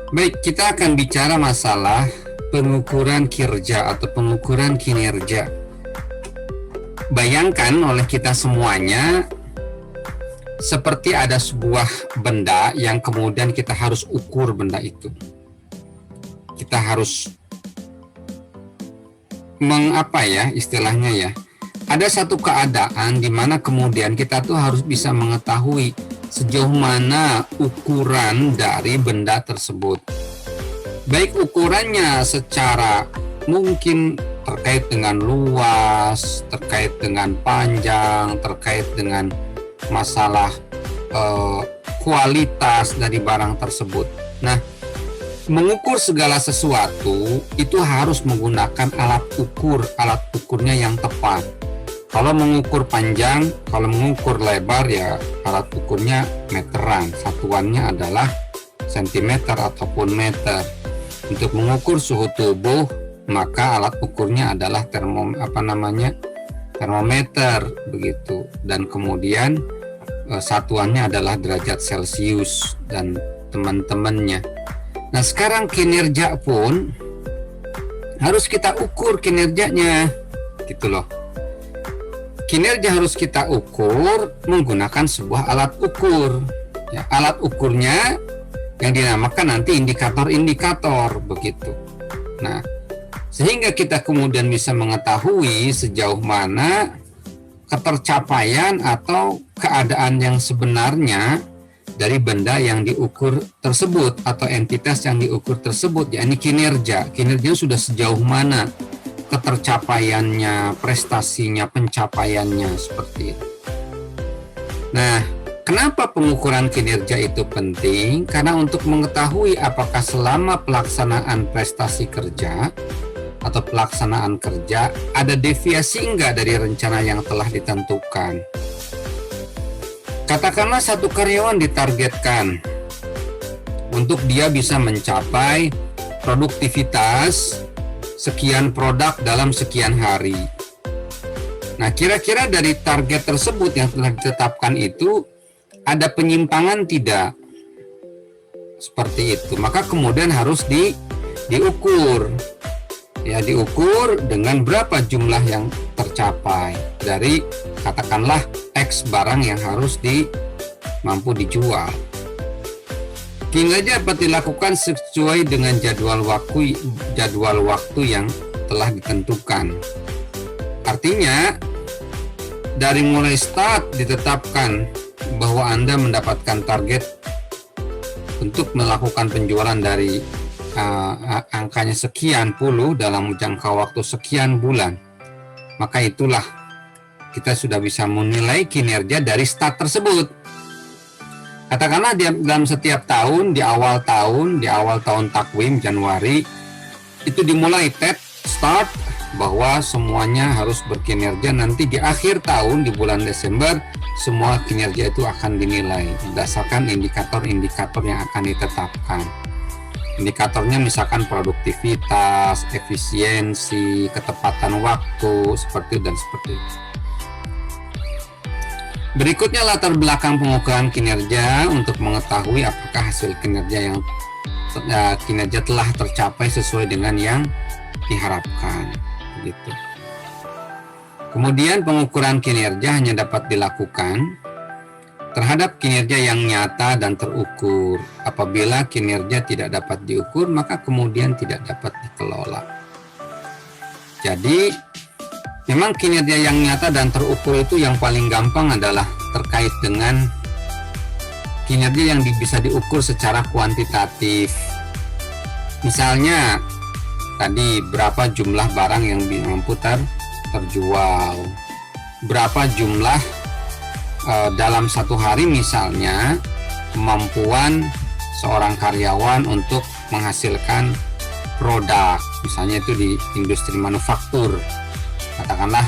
Baik, kita akan bicara masalah pengukuran kinerja atau pengukuran kinerja. Bayangkan oleh kita semuanya seperti ada sebuah benda yang kemudian kita harus ukur benda itu. Kita harus mengapa ya istilahnya ya. Ada satu keadaan di mana kemudian kita tuh harus bisa mengetahui sejauh mana ukuran dari benda tersebut. Baik ukurannya secara mungkin terkait dengan luas, terkait dengan panjang, terkait dengan masalah kualitas dari barang tersebut. Nah, mengukur segala sesuatu itu harus menggunakan alat ukurnya yang tepat. Kalau mengukur panjang, kalau mengukur lebar ya alat ukurnya meteran, satuannya adalah sentimeter ataupun meter. Untuk mengukur suhu tubuh, maka alat ukurnya adalah termometer begitu. Dan kemudian satuannya adalah derajat Celcius dan teman-temannya. Nah, sekarang kinerja pun harus kita ukur kinerjanya, gitu loh. Kinerja harus kita ukur menggunakan sebuah alat ukur. Ya, alat ukurnya yang dinamakan nanti indikator-indikator begitu. Nah, sehingga kita kemudian bisa mengetahui sejauh mana ketercapaian atau keadaan yang sebenarnya dari benda yang diukur tersebut atau entitas yang diukur tersebut, yakni kinerja. Kinerja sudah sejauh mana ketercapaiannya, prestasinya, pencapaiannya, seperti itu. Nah, kenapa pengukuran kinerja itu penting? Karena untuk mengetahui apakah selama pelaksanaan prestasi kerja atau pelaksanaan kerja ada deviasi enggak dari rencana yang telah ditentukan. Katakanlah satu karyawan ditargetkan untuk dia bisa mencapai produktivitas sekian produk dalam sekian hari. Nah, kira-kira dari target tersebut yang telah ditetapkan itu ada penyimpangan tidak? Seperti itu. Maka kemudian harus diukur. Ya, diukur dengan berapa jumlah yang tercapai dari katakanlah X barang yang harus mampu dijual. Kinerja dapat dilakukan sesuai dengan jadwal waktu yang telah ditentukan. Artinya, dari mulai start ditetapkan bahwa Anda mendapatkan target untuk melakukan penjualan dari angkanya sekian puluh dalam jangka waktu sekian bulan. Maka itulah kita sudah bisa menilai kinerja dari start tersebut. Katakanlah dalam setiap tahun, di awal tahun takwim Januari, itu dimulai start bahwa semuanya harus berkinerja. Nanti di akhir tahun, di bulan Desember, semua kinerja itu akan dinilai berdasarkan indikator-indikator yang akan ditetapkan. Indikatornya misalkan produktivitas, efisiensi, ketepatan waktu, seperti dan seperti itu. Berikutnya latar belakang pengukuran kinerja untuk mengetahui apakah hasil kinerja telah tercapai sesuai dengan yang diharapkan, gitu. Kemudian pengukuran kinerja hanya dapat dilakukan terhadap kinerja yang nyata dan terukur. Apabila kinerja tidak dapat diukur, maka kemudian tidak dapat dikelola. Jadi memang kinerja yang nyata dan terukur itu yang paling gampang adalah terkait dengan kinerja yang bisa diukur secara kuantitatif. Misalnya tadi berapa jumlah barang yang mampu terjual, berapa jumlah dalam satu hari misalnya kemampuan seorang karyawan untuk menghasilkan produk, misalnya itu di industri manufaktur. Katakanlah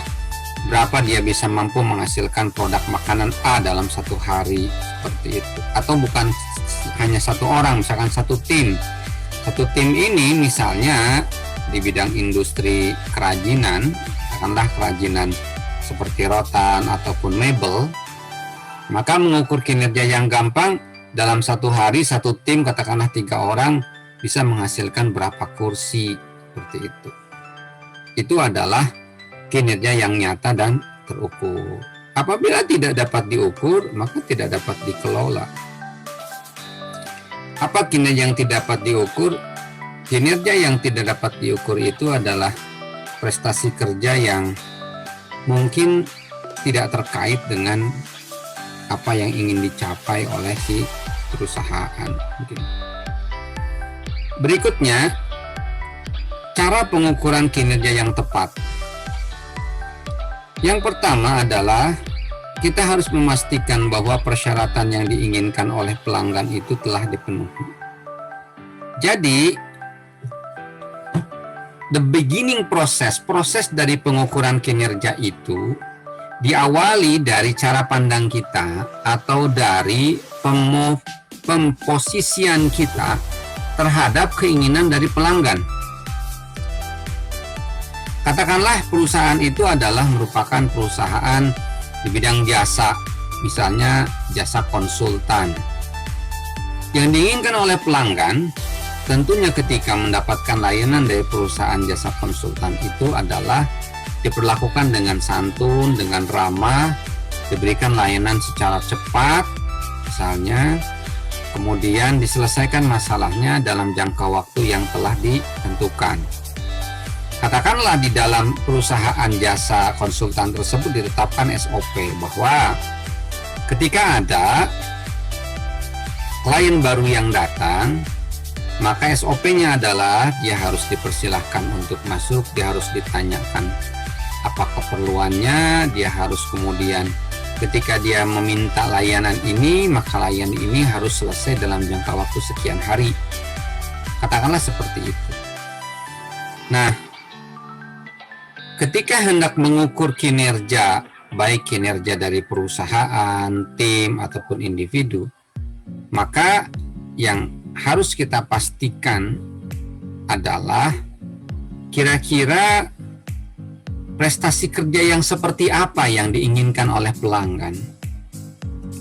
berapa dia bisa mampu menghasilkan produk makanan A dalam satu hari, seperti itu. Atau bukan hanya satu orang, misalkan satu tim. Satu tim ini misalnya di bidang industri kerajinan, katakanlah kerajinan seperti rotan ataupun mebel, maka mengukur kinerja yang gampang dalam satu hari satu tim katakanlah 3 orang bisa menghasilkan berapa kursi, seperti itu. Itu adalah kinerja yang nyata dan terukur. Apabila tidak dapat diukur, maka tidak dapat dikelola. Apa kinerja yang tidak dapat diukur? Kinerja yang tidak dapat diukur itu adalah prestasi kerja yang mungkin tidak terkait dengan apa yang ingin dicapai oleh si perusahaan. Berikutnya, cara pengukuran kinerja yang tepat. Yang pertama adalah kita harus memastikan bahwa persyaratan yang diinginkan oleh pelanggan itu telah dipenuhi. Jadi, the beginning proses dari pengukuran kinerja itu diawali dari cara pandang kita atau dari pemposisian kita terhadap keinginan dari pelanggan. Katakanlah perusahaan itu adalah merupakan perusahaan di bidang jasa, misalnya jasa konsultan. Yang diinginkan oleh pelanggan tentunya ketika mendapatkan layanan dari perusahaan jasa konsultan itu adalah diperlakukan dengan santun, dengan ramah, diberikan layanan secara cepat, misalnya, kemudian diselesaikan masalahnya dalam jangka waktu yang telah ditentukan. Katakanlah di dalam perusahaan jasa konsultan tersebut ditetapkan SOP bahwa ketika ada klien baru yang datang, maka SOP-nya adalah dia harus dipersilahkan untuk masuk, dia harus ditanyakan apa keperluannya, dia harus kemudian ketika dia meminta layanan ini, maka layanan ini harus selesai dalam jangka waktu sekian hari. Katakanlah seperti itu. Nah, ketika hendak mengukur kinerja, baik kinerja dari perusahaan, tim, ataupun individu, maka yang harus kita pastikan adalah kira-kira prestasi kerja yang seperti apa yang diinginkan oleh pelanggan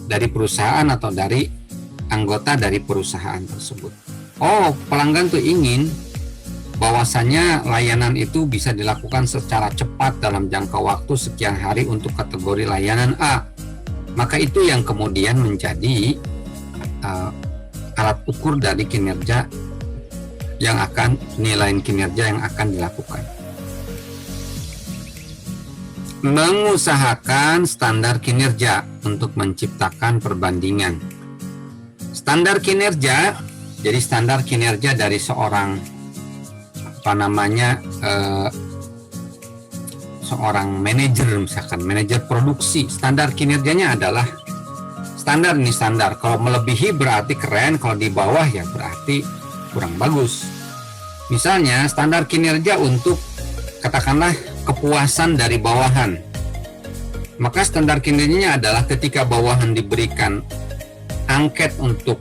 dari perusahaan atau dari anggota dari perusahaan tersebut. Oh, pelanggan tuh ingin bahwasanya layanan itu bisa dilakukan secara cepat dalam jangka waktu sekian hari untuk kategori layanan A. Maka itu yang kemudian menjadi alat ukur dari kinerja yang akan, nilai kinerja yang akan dilakukan. Mengusahakan standar kinerja untuk menciptakan perbandingan. Standar kinerja, jadi standar kinerja dari seorang seorang manajer, misalkan manajer produksi, standar kinerjanya adalah standar. Ini standar, kalau melebihi berarti keren, kalau di bawah ya berarti kurang bagus. Misalnya standar kinerja untuk katakanlah kepuasan dari bawahan, maka standar kinerjanya adalah ketika bawahan diberikan angket untuk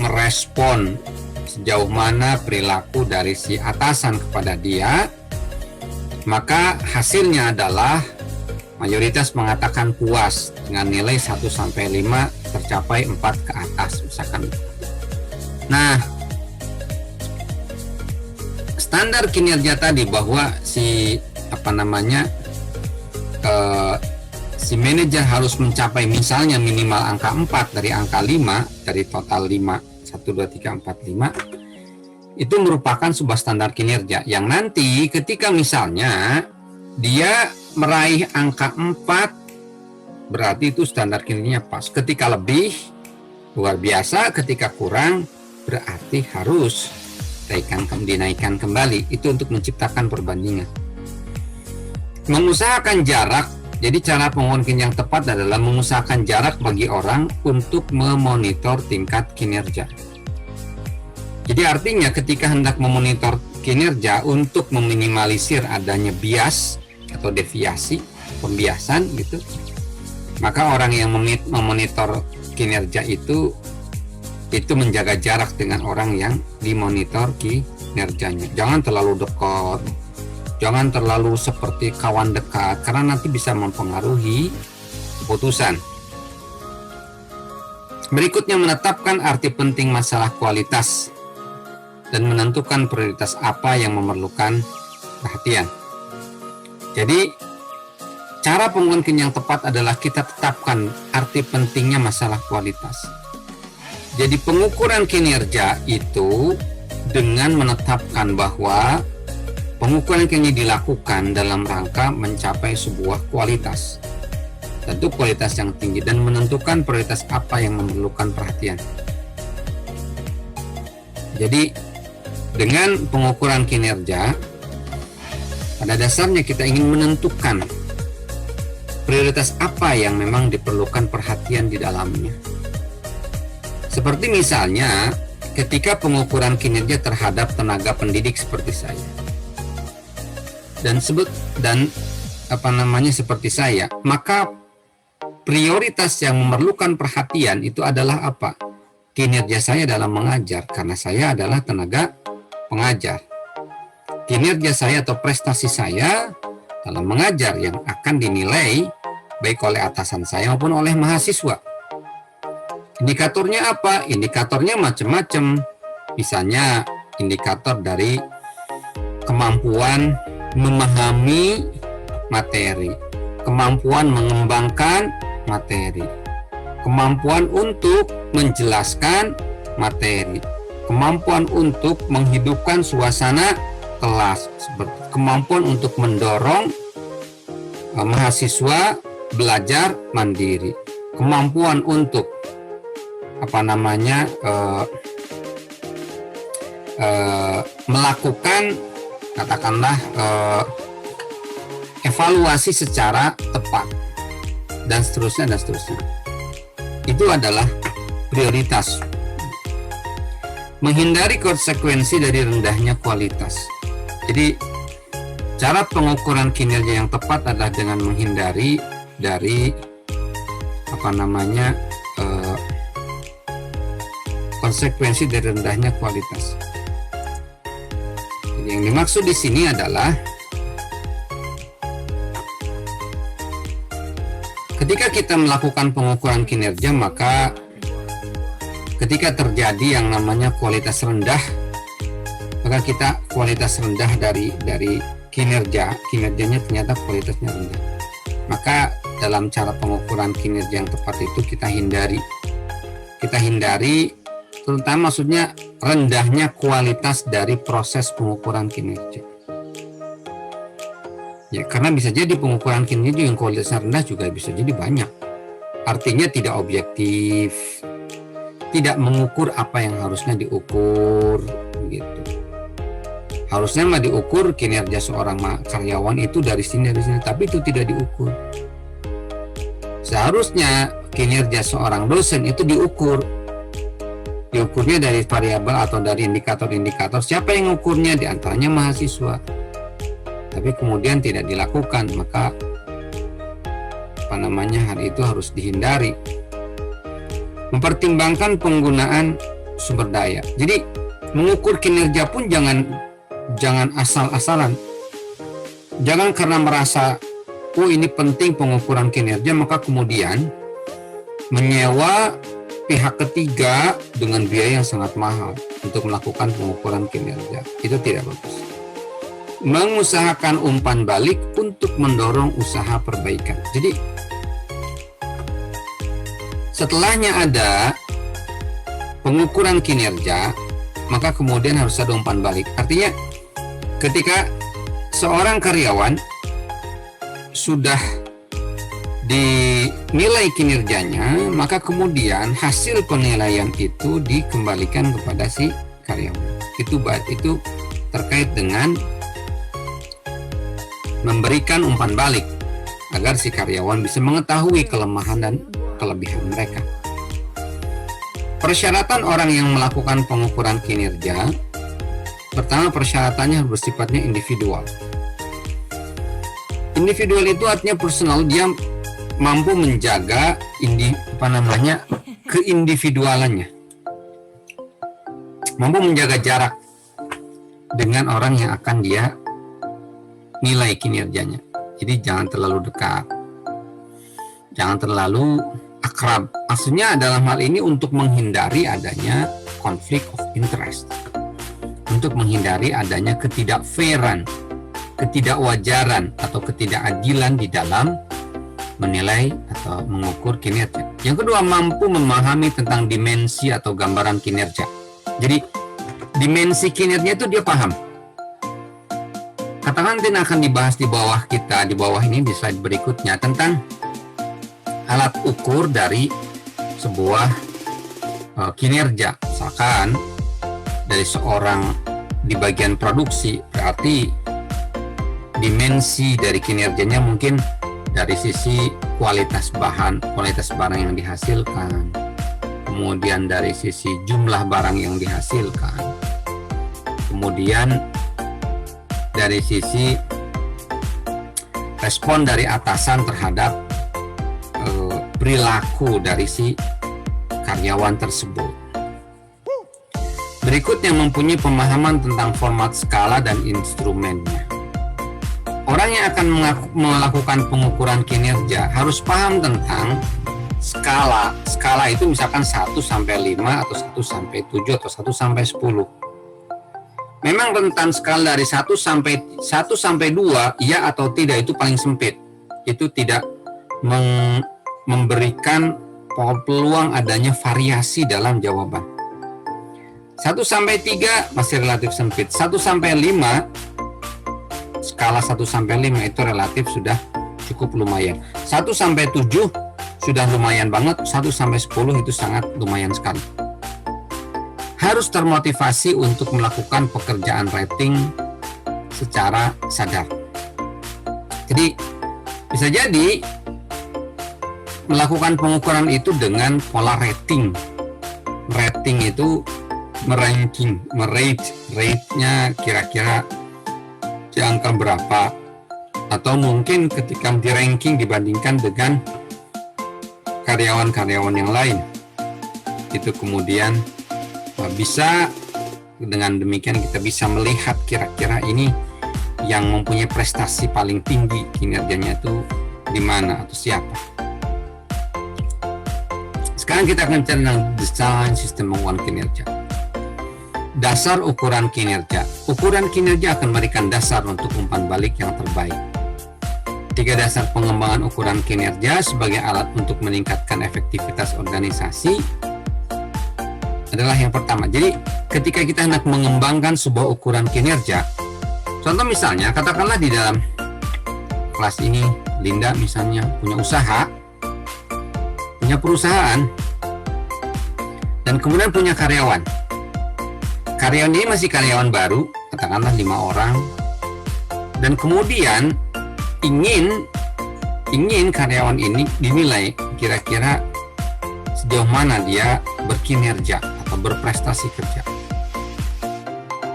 merespon sejauh mana perilaku dari si atasan kepada dia, maka hasilnya adalah mayoritas mengatakan puas dengan nilai 1-5 tercapai 4 ke atas misalkan. Nah, standar kinerja tadi bahwa si si manajer harus mencapai misalnya minimal angka 4 dari angka 5 dari total 5 1, 2, 3, 4, 5 itu merupakan sebuah standar kinerja yang nanti ketika misalnya dia meraih angka 4 berarti itu standar kinerjanya pas. Ketika lebih luar biasa, ketika kurang berarti harus dinaikkan kembali. Itu untuk menciptakan perbandingan. Mengusahakan jarak. Jadi cara pengukuran yang tepat adalah mengusahakan jarak bagi orang untuk memonitor tingkat kinerja. Jadi artinya ketika hendak memonitor kinerja untuk meminimalisir adanya bias atau deviasi, pembiasan gitu, maka orang yang memonitor kinerja itu menjaga jarak dengan orang yang dimonitor kinerjanya. Jangan terlalu dekat, jangan terlalu seperti kawan dekat, karena nanti bisa mempengaruhi keputusan. Berikutnya, menetapkan arti penting masalah kualitas. dan menentukan prioritas apa yang memerlukan perhatian. Jadi, cara pengukuran kinerja yang tepat adalah kita tetapkan arti pentingnya masalah kualitas. Jadi, pengukuran kinerja itu dengan menetapkan bahwa pengukuran kinerja dilakukan dalam rangka mencapai sebuah kualitas. Tentu kualitas yang tinggi dan menentukan prioritas apa yang memerlukan perhatian. Jadi, dengan pengukuran kinerja, pada dasarnya kita ingin menentukan prioritas apa yang memang diperlukan perhatian di dalamnya. Seperti misalnya, ketika pengukuran kinerja terhadap tenaga pendidik seperti saya, seperti saya, maka prioritas yang memerlukan perhatian itu adalah apa? Kinerja saya dalam mengajar, karena saya adalah tenaga pengajar. Kinerja saya atau prestasi saya dalam mengajar yang akan dinilai baik oleh atasan saya maupun oleh mahasiswa. Indikatornya apa? Indikatornya macam-macam. Misalnya indikator dari kemampuan memahami materi, kemampuan mengembangkan materi, kemampuan untuk menjelaskan materi, kemampuan untuk menghidupkan suasana kelas, kemampuan untuk mendorong mahasiswa belajar mandiri, kemampuan untuk melakukan katakanlah evaluasi secara tepat, dan seterusnya. Itu adalah prioritas. Menghindari konsekuensi dari rendahnya kualitas. Jadi cara pengukuran kinerja yang tepat adalah dengan menghindari dari konsekuensi dari rendahnya kualitas. Jadi yang dimaksud di sini adalah ketika kita melakukan pengukuran kinerja, maka ketika terjadi yang namanya kualitas rendah, maka kita kualitas rendah dari kinerjanya ternyata kualitasnya rendah. Maka dalam cara pengukuran kinerja yang tepat itu kita hindari terutama maksudnya rendahnya kualitas dari proses pengukuran kinerja. Ya, karena bisa jadi pengukuran kinerja yang kualitasnya rendah juga bisa jadi banyak. Artinya tidak objektif, tidak mengukur apa yang harusnya diukur, gitu. Harusnya mah diukur kinerja seorang karyawan itu dari sini, tapi itu tidak diukur. Seharusnya kinerja seorang dosen itu diukurnya dari variabel atau dari indikator-indikator. Siapa yang mengukurnya? Di antaranya mahasiswa. Tapi kemudian tidak dilakukan, maka hal itu harus dihindari. Mempertimbangkan penggunaan sumber daya. Jadi mengukur kinerja pun jangan asal-asalan. Jangan karena merasa ini penting pengukuran kinerja, maka kemudian menyewa pihak ketiga dengan biaya yang sangat mahal untuk melakukan pengukuran kinerja. Itu tidak bagus. Mengusahakan umpan balik untuk mendorong usaha perbaikan. Jadi setelahnya ada pengukuran kinerja, maka kemudian harus ada umpan balik. Artinya ketika seorang karyawan sudah dinilai kinerjanya, maka kemudian hasil penilaian itu dikembalikan kepada si karyawan. Itu terkait dengan memberikan umpan balik agar si karyawan bisa mengetahui kelemahan dan kelebihan mereka. Persyaratan orang yang melakukan pengukuran kinerja, pertama persyaratannya bersifatnya individual. Individual itu artinya personal, dia mampu menjaga keindividualannya, mampu menjaga jarak dengan orang yang akan dia nilai kinerjanya. Jadi jangan terlalu dekat, jangan terlalu akrab. Maksudnya dalam hal ini untuk menghindari adanya konflik of interest. untuk menghindari adanya ketidakfairan, ketidakwajaran, atau ketidakadilan di dalam menilai atau mengukur kinerja. Yang kedua, mampu memahami tentang dimensi atau gambaran kinerja. Jadi dimensi kinerja itu dia paham. Katakan nanti akan dibahas di bawah ini di slide berikutnya tentang alat ukur dari sebuah kinerja. Misalkan dari seorang di bagian produksi, berarti dimensi dari kinerjanya mungkin dari sisi kualitas barang yang dihasilkan, kemudian dari sisi jumlah barang yang dihasilkan, kemudian dari sisi respon dari atasan terhadap perilaku dari si karyawan tersebut. Berikutnya, mempunyai pemahaman tentang format skala dan instrumennya. Orang yang akan melakukan pengukuran kinerja harus paham tentang skala. Skala itu misalkan 1 sampai 5 atau 1 sampai 7 atau 1 sampai 10. Memang rentan skala dari 1 sampai 2, iya atau tidak, itu paling sempit. Itu tidak memberikan peluang adanya variasi dalam jawaban. 1 sampai 3 masih relatif sempit. 1 sampai 5, skala 1 sampai 5 itu relatif sudah cukup lumayan. 1 sampai 7 sudah lumayan banget, 1 sampai 10 itu sangat lumayan sekali. Harus termotivasi untuk melakukan pekerjaan rating secara sadar. Jadi bisa jadi melakukan pengukuran itu dengan pola rating. Rating itu rate-nya kira-kira di angka berapa, atau mungkin ketika di ranking dibandingkan dengan karyawan-karyawan yang lain, itu kemudian bisa, dengan demikian kita bisa melihat kira-kira ini yang mempunyai prestasi paling tinggi kinerjanya itu di mana atau siapa. Sekarang kita akan bicara tentang desain sistem pengukuran kinerja. Dasar ukuran kinerja. Ukuran kinerja akan memberikan dasar untuk umpan balik yang terbaik. 3 dasar pengembangan ukuran kinerja sebagai alat untuk meningkatkan efektivitas organisasi adalah yang pertama. Jadi ketika kita hendak mengembangkan sebuah ukuran kinerja, contoh misalnya katakanlah di dalam kelas ini Linda misalnya punya perusahaan, dan kemudian punya karyawan. Karyawan ini masih karyawan baru, katakanlah 5 orang, dan kemudian ingin karyawan ini dinilai kira-kira sejauh mana dia berkinerja atau berprestasi kerja.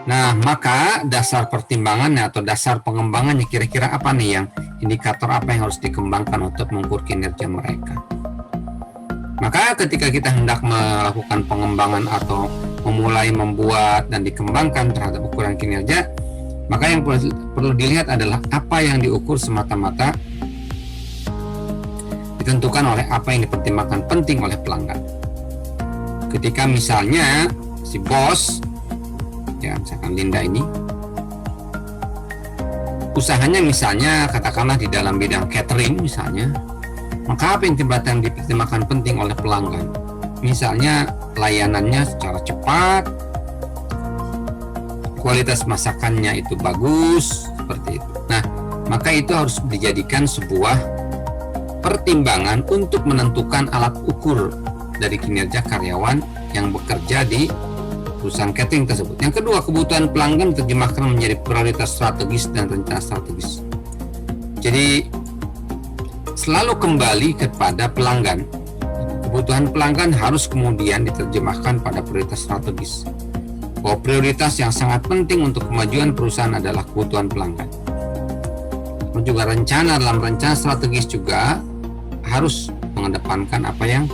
Nah, maka dasar pertimbangannya atau dasar pengembangannya kira-kira apa nih, yang indikator apa yang harus dikembangkan untuk mengukur kinerja mereka. Maka ketika kita hendak melakukan pengembangan atau memulai membuat dan dikembangkan terhadap ukuran kinerja, maka yang perlu dilihat adalah apa yang diukur semata-mata ditentukan oleh apa yang dipertimbangkan penting oleh pelanggan. Ketika misalnya si bos, ya misalkan Linda ini, usahanya misalnya katakanlah di dalam bidang catering misalnya, maka apa yang dipertimbangkan penting oleh pelanggan? Misalnya layanannya secara cepat, kualitas masakannya itu bagus, seperti itu. Nah, maka itu harus dijadikan sebuah pertimbangan untuk menentukan alat ukur dari kinerja karyawan yang bekerja di perusahaan catering tersebut. Yang kedua, kebutuhan pelanggan diterjemahkan menjadi prioritas strategis dan rencana strategis. Jadi selalu kembali kepada pelanggan. Kebutuhan pelanggan harus kemudian diterjemahkan pada prioritas strategis. Bahwa prioritas yang sangat penting untuk kemajuan perusahaan adalah kebutuhan pelanggan. Dan juga dalam rencana strategis juga harus mengedepankan apa yang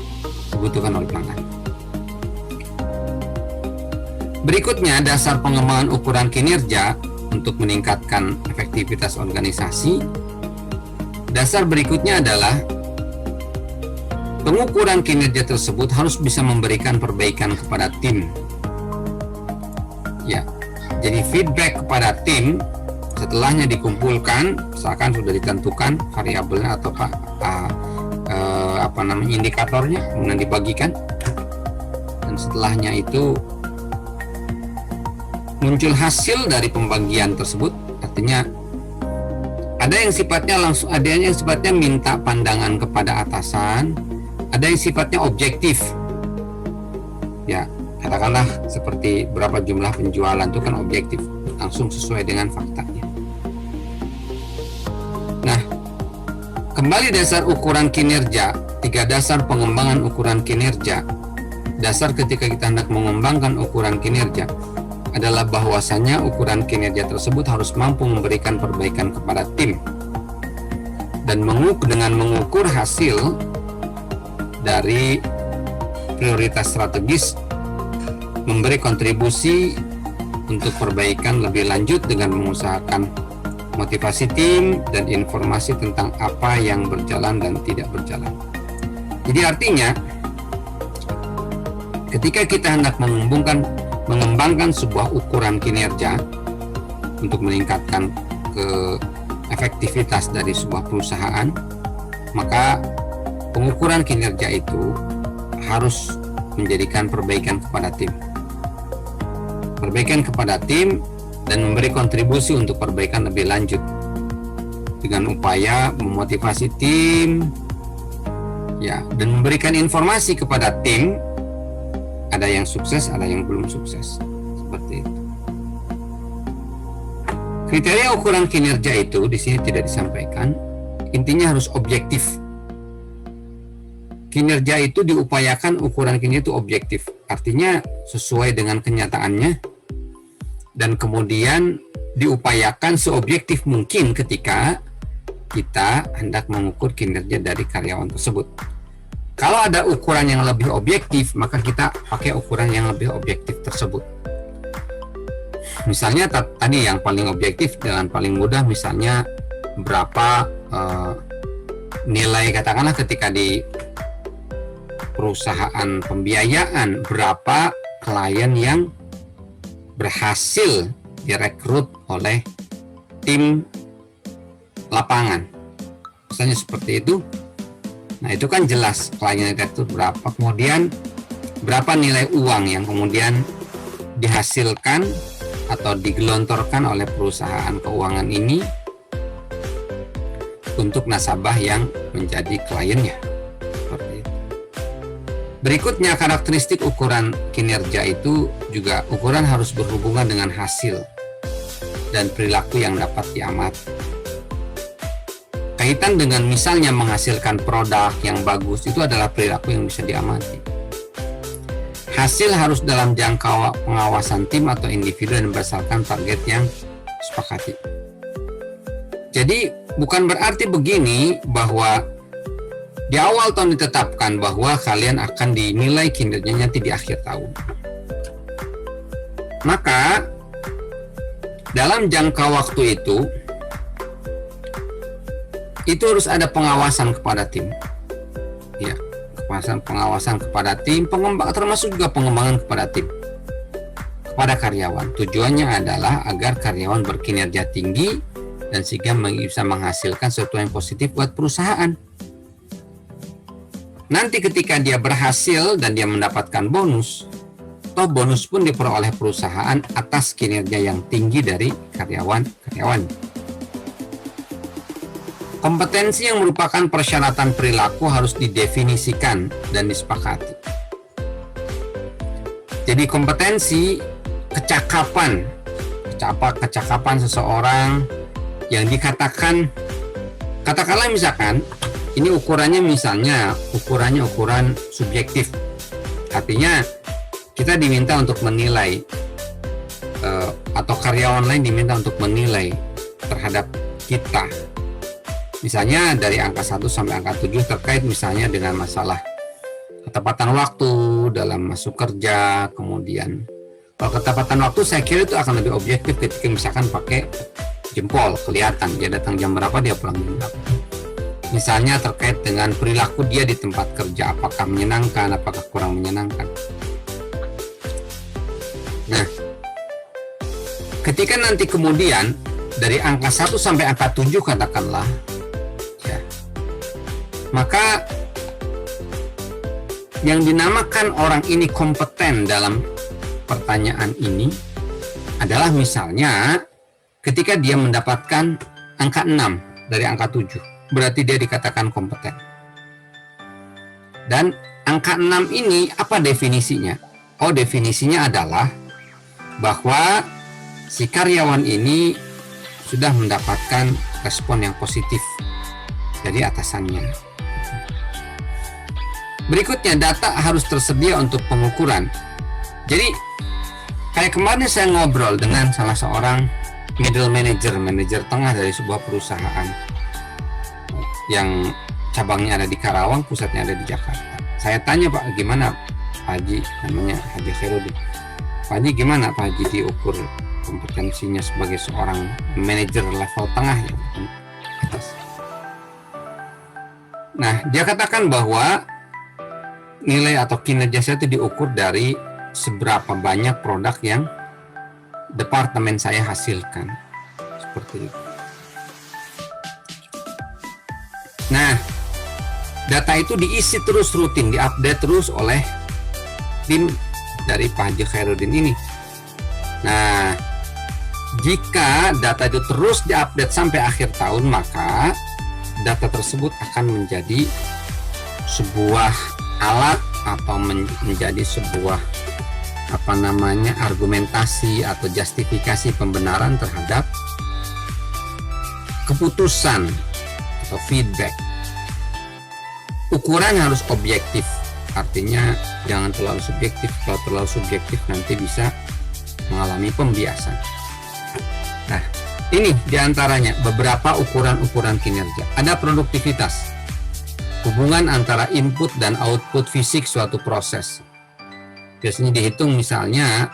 dibutuhkan oleh pelanggan. Berikutnya, dasar pengembangan ukuran kinerja untuk meningkatkan efektivitas organisasi. Dasar berikutnya adalah pengukuran kinerja tersebut harus bisa memberikan perbaikan kepada tim. Ya, Jadi feedback kepada tim setelahnya dikumpulkan, misalkan sudah ditentukan variabelnya atau indikatornya, kemudian dibagikan, dan setelahnya itu muncul hasil dari pembagian tersebut. Artinya ada yang sifatnya langsung, ada yang sifatnya minta pandangan kepada atasan, ada yang sifatnya objektif. Ya, katakanlah seperti berapa jumlah penjualan itu kan objektif, langsung sesuai dengan faktanya. Nah, kembali dasar ukuran kinerja, 3 dasar pengembangan ukuran kinerja. Dasar ketika kita hendak mengembangkan ukuran kinerja adalah bahwasanya ukuran kinerja tersebut harus mampu memberikan perbaikan kepada tim, dan dengan mengukur hasil dari prioritas strategis, memberi kontribusi untuk perbaikan lebih lanjut dengan mengusahakan motivasi tim dan informasi tentang apa yang berjalan dan tidak berjalan. Jadi artinya ketika kita hendak mengembangkan sebuah ukuran kinerja untuk meningkatkan efektivitas dari sebuah perusahaan, maka pengukuran kinerja itu harus menjadikan perbaikan kepada tim. Perbaikan kepada tim dan memberi kontribusi untuk perbaikan lebih lanjut dengan upaya memotivasi tim, ya, dan memberikan informasi kepada tim. Ada yang sukses, ada yang belum sukses. Seperti itu. Kriteria ukuran kinerja itu di sini tidak disampaikan. Intinya harus objektif. Kinerja itu diupayakan ukuran kinerja itu objektif. Artinya sesuai dengan kenyataannya, dan kemudian diupayakan seobjektif mungkin ketika kita hendak mengukur kinerja dari karyawan tersebut. Kalau ada ukuran yang lebih objektif, maka kita pakai ukuran yang lebih objektif tersebut. Misalnya tadi yang paling objektif dengan paling mudah, misalnya berapa nilai, katakanlah ketika di perusahaan pembiayaan, berapa klien yang berhasil direkrut oleh tim lapangan. Misalnya seperti itu. Nah, itu kan jelas klien itu berapa, kemudian berapa nilai uang yang kemudian dihasilkan atau digelontorkan oleh perusahaan keuangan ini untuk nasabah yang menjadi kliennya. Seperti itu. Berikutnya, karakteristik ukuran kinerja itu juga ukuran harus berhubungan dengan hasil dan perilaku yang dapat diamati. Kaitan dengan misalnya menghasilkan produk yang bagus, itu adalah perilaku yang bisa diamati. Hasil harus dalam jangka pengawasan tim atau individu dan berdasarkan target yang disepakati. Jadi bukan berarti begini bahwa di awal tahun ditetapkan bahwa kalian akan dinilai kinerjanya nanti di akhir tahun. Maka dalam jangka waktu itu harus ada pengawasan kepada tim, ya, pengawasan kepada tim, termasuk juga pengembangan kepada tim, kepada karyawan. Tujuannya adalah agar karyawan berkinerja tinggi dan sehingga bisa menghasilkan sesuatu yang positif buat perusahaan. Nanti ketika dia berhasil dan dia mendapatkan bonus, toh bonus pun diperoleh perusahaan atas kinerja yang tinggi dari karyawan. Kompetensi yang merupakan persyaratan perilaku harus didefinisikan dan disepakati. Jadi kompetensi, kecakapan seseorang yang katakanlah misalkan ini ukurannya ukuran subjektif. Artinya kita diminta untuk menilai atau karyawan lain diminta untuk menilai terhadap kita. Misalnya dari angka 1 sampai angka 7 terkait misalnya dengan masalah ketepatan waktu dalam masuk kerja. Kemudian kalau ketepatan waktu saya kira itu akan lebih objektif ketika misalkan pakai jempol, kelihatan dia datang jam berapa, dia pulang jam berapa. Misalnya terkait dengan perilaku dia di tempat kerja, apakah menyenangkan, apakah kurang menyenangkan. Nah, Ketika nanti kemudian dari angka 1 sampai angka 7 katakanlah, ya, maka yang dinamakan orang ini kompeten dalam pertanyaan ini adalah misalnya ketika dia mendapatkan angka 6 dari angka 7, berarti dia dikatakan kompeten. Dan angka 6 ini apa definisinya? Oh, definisinya adalah bahwa si karyawan ini sudah mendapatkan respon yang positif dari atasannya. Berikutnya, data harus tersedia untuk pengukuran. Jadi, kayak kemarin saya ngobrol dengan salah seorang middle manager, manajer tengah dari sebuah perusahaan yang cabangnya ada di Karawang, pusatnya ada di Jakarta. Saya tanya, Pak, gimana Pak Haji, namanya Haji Khairudin. Pak Haji, gimana Pak Haji diukur kompetensinya sebagai seorang manajer level tengah ya, atas. Nah, dia katakan bahwa nilai atau kinerja saya itu diukur dari seberapa banyak produk yang departemen saya hasilkan, seperti itu. Nah, data itu diisi terus rutin, diupdate terus oleh tim dari Pak Haji Khairudin ini. Nah, jika data itu terus diupdate sampai akhir tahun, maka data tersebut akan menjadi sebuah alat atau menjadi sebuah argumentasi atau justifikasi pembenaran terhadap keputusan atau feedback. Ukuran harus objektif, artinya jangan terlalu subjektif. Kalau terlalu subjektif nanti bisa mengalami pembiasan. Nah, ini diantaranya beberapa ukuran-ukuran kinerja. Ada produktivitas, hubungan antara input dan output fisik suatu proses. Biasanya dihitung misalnya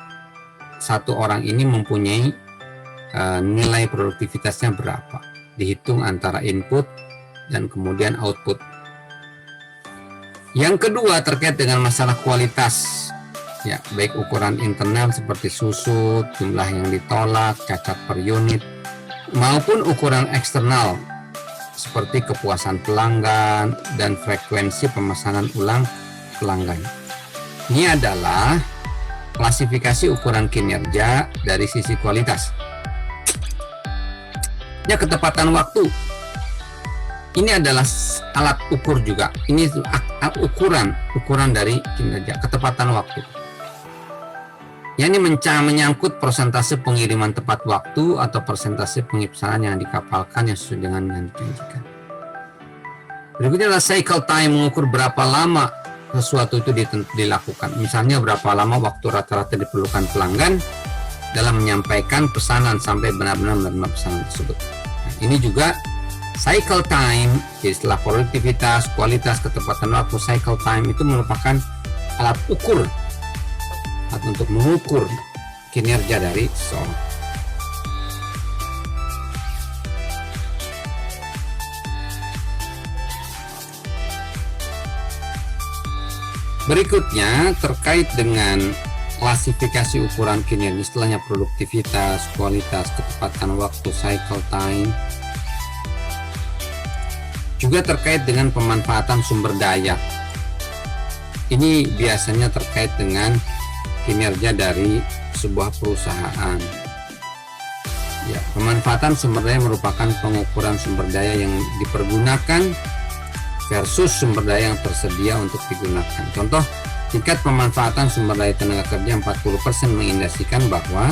satu orang ini mempunyai nilai produktivitasnya berapa. Dihitung antara input dan kemudian output. Yang kedua terkait dengan masalah kualitas. Ya, baik ukuran internal seperti susut, jumlah yang ditolak, cacat per unit, maupun ukuran eksternal seperti kepuasan pelanggan dan frekuensi pemesanan ulang pelanggan. Ini adalah klasifikasi ukuran kinerja dari sisi kualitas. Ya, ketepatan waktu. Ini adalah alat ukur juga. Ini ukuran dari kinerja, ketepatan waktu. Ya, ini menyangkut persentase pengiriman tepat waktu atau persentase pemesanan yang dikapalkan yang sesuai dengan yang dijanjikan. Berikutnya adalah cycle time, mengukur berapa lama sesuatu itu dilakukan. Misalnya berapa lama waktu rata-rata diperlukan pelanggan dalam menyampaikan pesanan sampai benar-benar menerima pesanan tersebut. Nah, ini juga cycle time, istilah produktivitas, kualitas, ketepatan waktu. Cycle time itu merupakan alat ukur untuk mengukur kinerja dari seseorang. Berikutnya terkait dengan klasifikasi ukuran kinerja, istilahnya produktivitas, kualitas, ketepatan waktu, cycle time. Juga terkait dengan pemanfaatan sumber daya. Ini biasanya terkait dengan kinerja dari sebuah perusahaan. Ya, pemanfaatan sumber daya merupakan pengukuran sumber daya yang dipergunakan versus sumber daya yang tersedia untuk digunakan. Contoh, tingkat pemanfaatan sumber daya tenaga kerja 40% mengindikasikan bahwa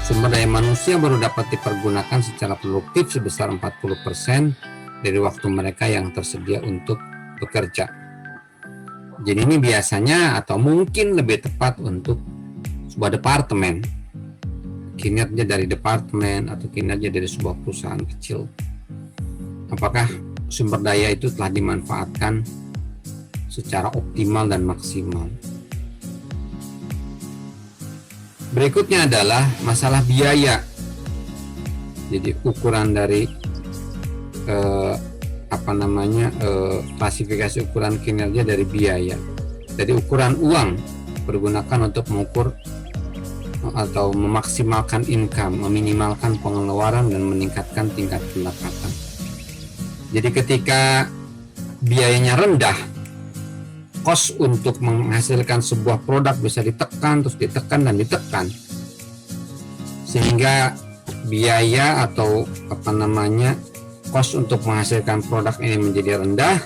sumber daya manusia baru dapat dipergunakan secara produktif sebesar 40% dari waktu mereka yang tersedia untuk bekerja. Jadi ini biasanya atau mungkin lebih tepat untuk sebuah departemen, kinerja dari departemen atau kinerja dari sebuah perusahaan kecil. Apakah sumber daya itu telah dimanfaatkan secara optimal dan maksimal? Berikutnya adalah masalah biaya. Jadi ukuran dari klasifikasi ukuran kinerja dari biaya. Jadi ukuran uang pergunakan untuk mengukur atau memaksimalkan income, meminimalkan pengeluaran dan meningkatkan tingkat pendapatan. Jadi ketika biayanya rendah, cost untuk menghasilkan sebuah produk bisa ditekan, terus ditekan dan ditekan, sehingga biaya atau cost untuk menghasilkan produk ini menjadi rendah.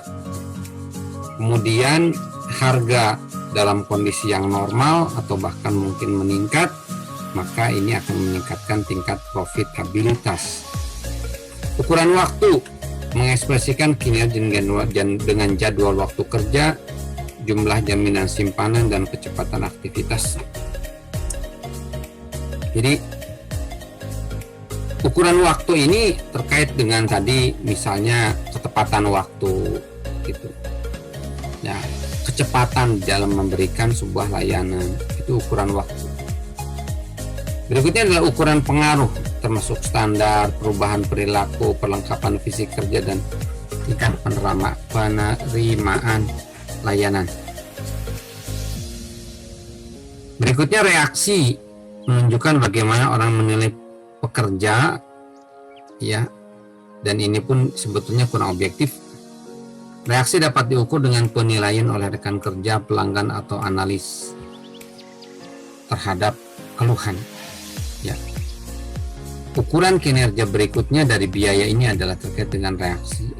Kemudian harga dalam kondisi yang normal atau bahkan mungkin meningkat, maka ini akan meningkatkan tingkat profitabilitas. Ukuran waktu mengekspresikan kinerja dengan jadwal waktu kerja, jumlah jaminan simpanan, dan kecepatan aktivitas. Jadi ukuran waktu ini terkait dengan tadi, misalnya ketepatan waktu gitu. Ya, kecepatan dalam memberikan sebuah layanan, itu ukuran waktu. Berikutnya adalah ukuran pengaruh, termasuk standar, perubahan perilaku, perlengkapan fisik kerja, dan tingkat penerimaan layanan. Berikutnya reaksi, menunjukkan bagaimana orang menilai pekerja, ya, dan ini pun sebetulnya kurang objektif. Reaksi dapat diukur dengan penilaian oleh rekan kerja, pelanggan, atau analis terhadap keluhan. Ya. Ukuran kinerja berikutnya dari biaya ini adalah terkait dengan reaksi.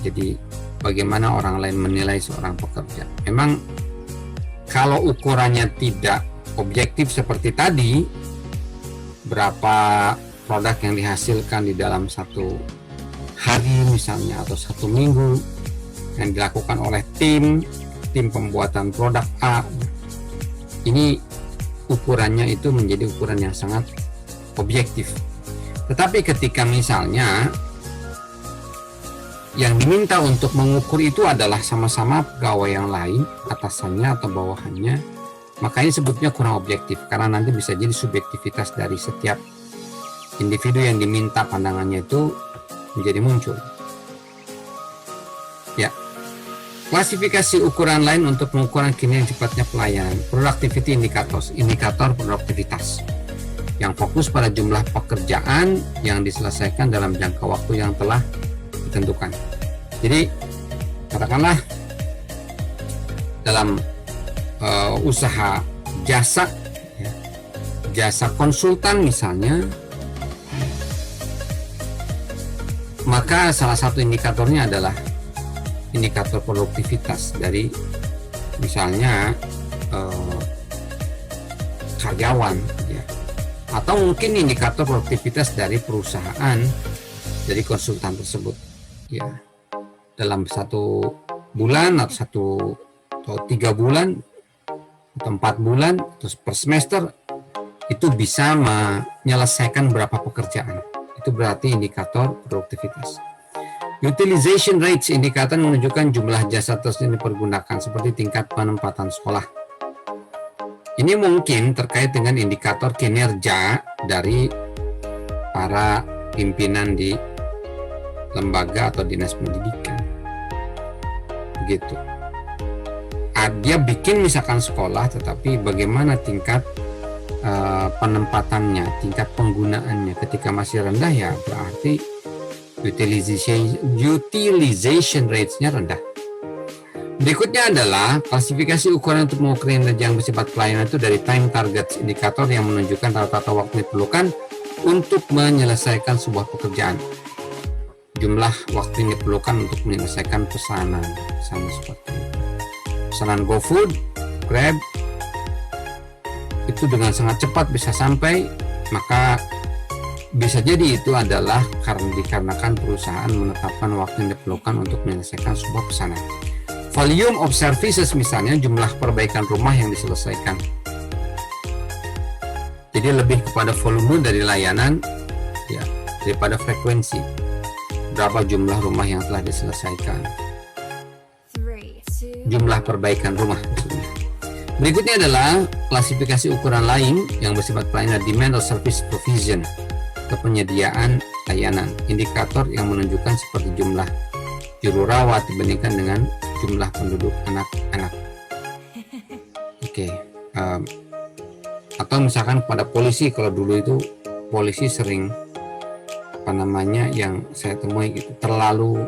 Jadi bagaimana orang lain menilai seorang pekerja. Memang kalau ukurannya tidak objektif seperti tadi, berapa produk yang dihasilkan di dalam satu hari misalnya atau satu minggu yang dilakukan oleh tim pembuatan produk A, ini ukurannya itu menjadi ukuran yang sangat objektif. Tetapi ketika misalnya yang diminta untuk mengukur itu adalah sama-sama pegawai yang lain, atasannya atau bawahannya, maka ini sebutnya kurang objektif, karena nanti bisa jadi subjektivitas dari setiap individu yang diminta pandangannya itu menjadi muncul. Ya, klasifikasi ukuran lain untuk pengukuran kinerja cepatnya pelayanan, productivity indicators, indikator produktivitas, yang fokus pada jumlah pekerjaan yang diselesaikan dalam jangka waktu yang telah ditentukan. Jadi katakanlah dalam usaha jasa, ya, jasa konsultan misalnya, maka salah satu indikatornya adalah indikator produktivitas dari misalnya karyawan, ya, atau mungkin indikator produktivitas dari perusahaan dari konsultan tersebut, ya, dalam 1 bulan atau 3 bulan atau 4 bulan terus per semester itu bisa menyelesaikan berapa pekerjaan. Itu berarti indikator produktivitas. Utilization rates, indikator menunjukkan jumlah jasa tersebut dipergunakan, seperti tingkat penempatan sekolah. Ini mungkin terkait dengan indikator kinerja dari para pimpinan di lembaga atau dinas pendidikan. Begitu. Dia bikin misalkan sekolah, tetapi bagaimana tingkat penempatannya, tingkat penggunaannya. Ketika masih rendah, ya berarti utilization rates-nya rendah. Berikutnya adalah klasifikasi ukuran untuk mengukur kinerja yang bersifat pelayanan itu dari time targets, indikator yang menunjukkan rata-rata waktu yang diperlukan untuk menyelesaikan sebuah pekerjaan. Jumlah waktu yang diperlukan untuk menyelesaikan pesanan, sama seperti itu. Pesanan GoFood, Grab, itu dengan sangat cepat bisa sampai, maka bisa jadi itu adalah dikarenakan perusahaan menetapkan waktu yang diperlukan untuk menyelesaikan sebuah pesanan. Volume of services, misalnya jumlah perbaikan rumah yang diselesaikan. Jadi lebih kepada volume dari layanan, ya, daripada frekuensi. Berapa jumlah rumah yang telah diselesaikan. Jumlah perbaikan rumah maksudnya. Berikutnya adalah klasifikasi ukuran lain yang bersifat pelayanan, demand or service provision, atau penyediaan layanan, indikator yang menunjukkan seperti jumlah juru rawat dibandingkan dengan jumlah penduduk anak-anak. Oke. Atau misalkan pada polisi, kalau dulu itu polisi sering yang saya temui gitu, terlalu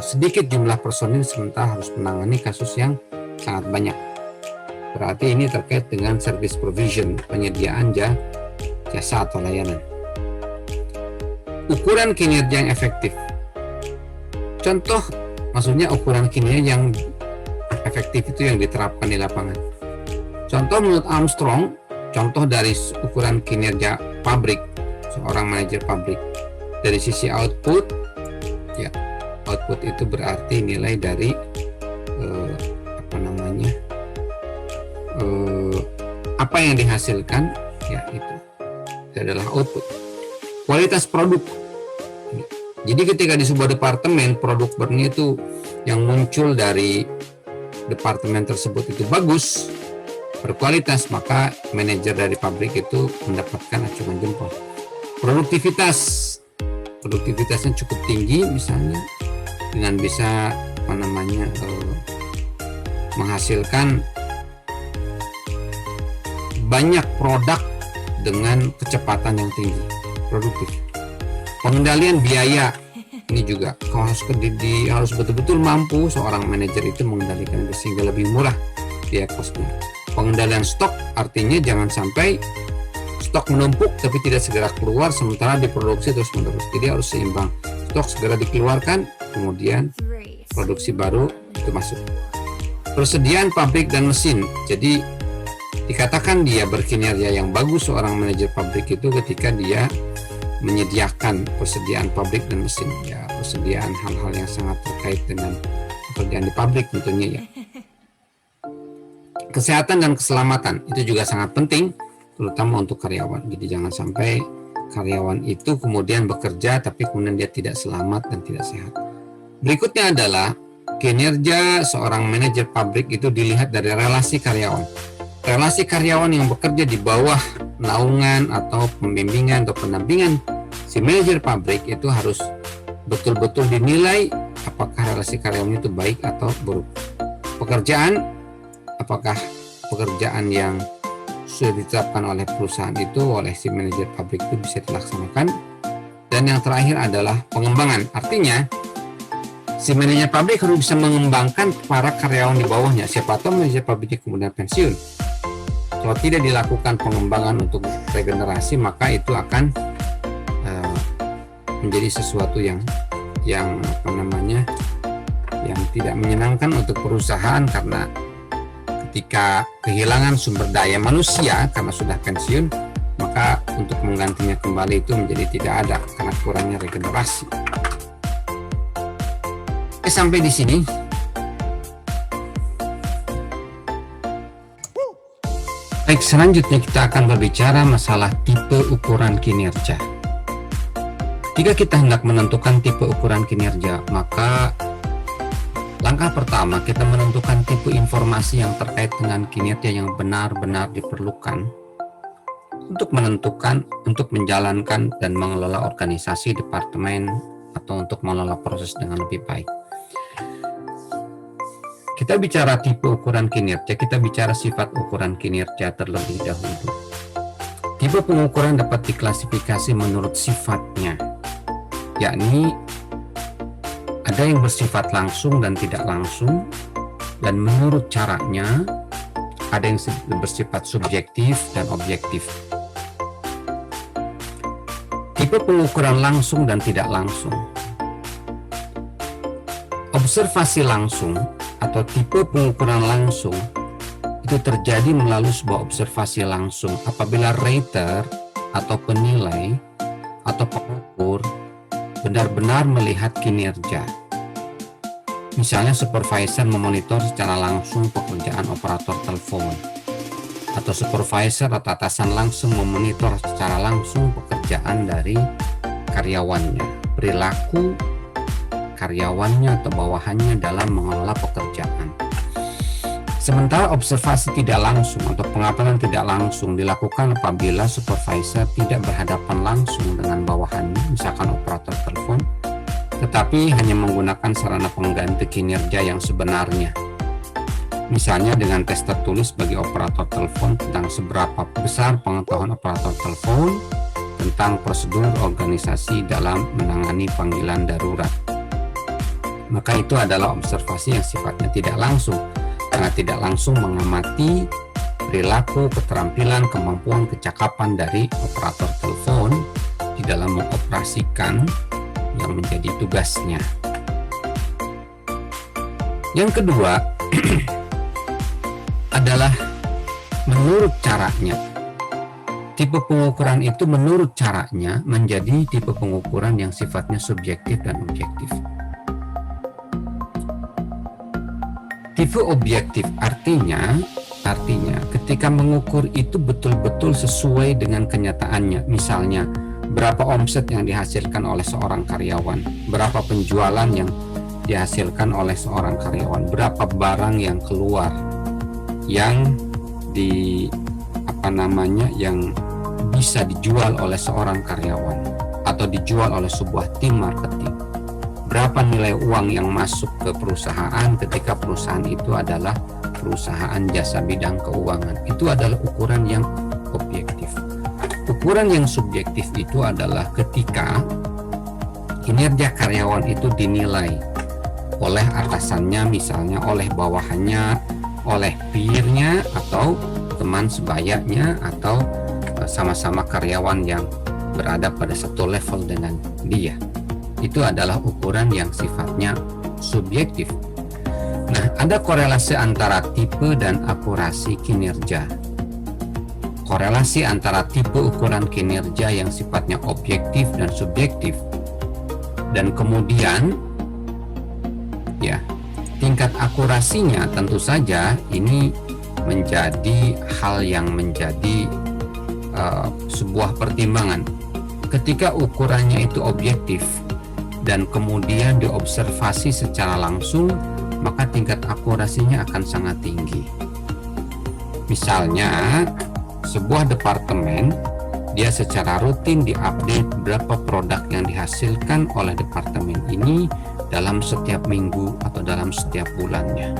sedikit jumlah personil sementara harus menangani kasus yang sangat banyak. Berarti ini terkait dengan service provision, penyediaan jasa atau layanan. Ukuran kinerja yang efektif. Contoh, maksudnya ukuran kinerja yang efektif itu yang diterapkan di lapangan. Contoh menurut Armstrong, contoh dari ukuran kinerja pabrik, seorang manajer pabrik, dari sisi output, ya output itu berarti nilai dari apa yang dihasilkan, ya itu adalah output. Kualitas produk. Jadi ketika di sebuah departemen produk itu yang muncul dari departemen tersebut itu bagus, berkualitas, maka manajer dari pabrik itu mendapatkan acungan jempol. Produktivitasnya cukup tinggi, misalnya dengan bisa menghasilkan banyak produk dengan kecepatan yang tinggi, produktif. Pengendalian biaya ini juga harus betul-betul mampu seorang manajer itu mengendalikan sehingga lebih murah biaya kosnya. Pengendalian stok artinya jangan sampai stok menumpuk tapi tidak segera keluar sementara diproduksi terus menerus. Jadi harus seimbang, stok segera dikeluarkan kemudian produksi baru itu masuk. Persediaan pabrik dan mesin. Jadi dikatakan dia berkinerja yang bagus seorang manajer pabrik itu ketika dia menyediakan persediaan pabrik dan mesin, ya persediaan hal-hal yang sangat terkait dengan pekerjaan di pabrik tentunya ya. Kesehatan dan keselamatan itu juga sangat penting terutama untuk karyawan. Jadi jangan sampai karyawan itu kemudian bekerja tapi kemudian dia tidak selamat dan tidak sehat. Berikutnya adalah kinerja seorang manajer pabrik itu dilihat dari relasi karyawan. Relasi karyawan yang bekerja di bawah naungan atau pembimbingan atau pendampingan si manajer pabrik itu harus betul-betul dinilai apakah relasi karyawan itu baik atau buruk. Pekerjaan, apakah pekerjaan yang sudah ditetapkan oleh perusahaan itu oleh si manajer pabrik itu bisa dilaksanakan. Dan yang terakhir adalah pengembangan. Artinya si manajer pabrik harus bisa mengembangkan para karyawan di bawahnya. Siapa tahu manajer pabriknya kemudian pensiun. Kalau tidak dilakukan pengembangan untuk regenerasi, maka itu akan menjadi sesuatu yang tidak menyenangkan untuk perusahaan, karena ketika kehilangan sumber daya manusia karena sudah pensiun, maka untuk menggantinya kembali itu menjadi tidak ada karena kurangnya regenerasi. Sampai di sini. Baik, selanjutnya kita akan berbicara masalah tipe ukuran kinerja. Jika kita hendak menentukan tipe ukuran kinerja, maka langkah pertama kita menentukan tipe informasi yang terkait dengan kinerja yang benar-benar diperlukan untuk menjalankan dan mengelola organisasi, departemen, atau untuk mengelola proses dengan lebih baik. Kita bicara tipe ukuran kinerja, kita bicara sifat ukuran kinerja terlebih dahulu. Tipe pengukuran dapat diklasifikasi menurut sifatnya, yakni ada yang bersifat langsung dan tidak langsung, dan menurut caranya ada yang bersifat subjektif dan objektif. Tipe pengukuran langsung dan tidak langsung. Observasi langsung atau tipe pengukuran langsung itu terjadi melalui sebuah observasi langsung apabila rater atau penilai atau pengukur benar-benar melihat kinerja. Misalnya supervisor memonitor secara langsung pekerjaan operator telepon, atau supervisor atau atasan langsung memonitor secara langsung pekerjaan dari karyawannya, perilaku karyawannya atau bawahannya dalam mengelola pekerjaan. Sementara observasi tidak langsung atau pengamatan tidak langsung dilakukan apabila supervisor tidak berhadapan langsung dengan bawahannya, misalkan operator telepon, tetapi hanya menggunakan sarana pengganti kinerja yang sebenarnya. Misalnya dengan tes tertulis bagi operator telepon tentang seberapa besar pengetahuan operator telepon tentang prosedur organisasi dalam menangani panggilan darurat. Maka itu adalah observasi yang sifatnya tidak langsung, karena tidak langsung mengamati perilaku, keterampilan, kemampuan, kecakapan dari operator telepon di dalam mengoperasikan yang menjadi tugasnya. Yang kedua adalah menurut caranya. Tipe pengukuran itu menurut caranya menjadi tipe pengukuran yang sifatnya subjektif dan objektif. Tipe objektif artinya ketika mengukur itu betul-betul sesuai dengan kenyataannya. Misalnya, berapa omset yang dihasilkan oleh seorang karyawan, berapa penjualan yang dihasilkan oleh seorang karyawan, berapa barang yang keluar yang yang bisa dijual oleh seorang karyawan atau dijual oleh sebuah tim marketing, berapa nilai uang yang masuk ke perusahaan ketika perusahaan itu adalah perusahaan jasa bidang keuangan. Itu adalah ukuran yang objektif. Ukuran yang subjektif itu adalah ketika kinerja karyawan itu dinilai oleh atasannya, misalnya oleh bawahannya, oleh peernya atau teman sebayanya, atau sama-sama karyawan yang berada pada satu level dengan dia. Itu adalah ukuran yang sifatnya subjektif. Nah, ada korelasi antara tipe dan akurasi kinerja. Korelasi antara tipe ukuran kinerja yang sifatnya objektif dan subjektif, dan kemudian tingkat akurasinya tentu saja ini menjadi hal yang menjadi sebuah pertimbangan. Ketika ukurannya itu objektif dan kemudian diobservasi secara langsung, maka tingkat akurasinya akan sangat tinggi. Misalnya, sebuah departemen dia secara rutin diupdate berapa produk yang dihasilkan oleh departemen ini dalam setiap minggu atau dalam setiap bulannya.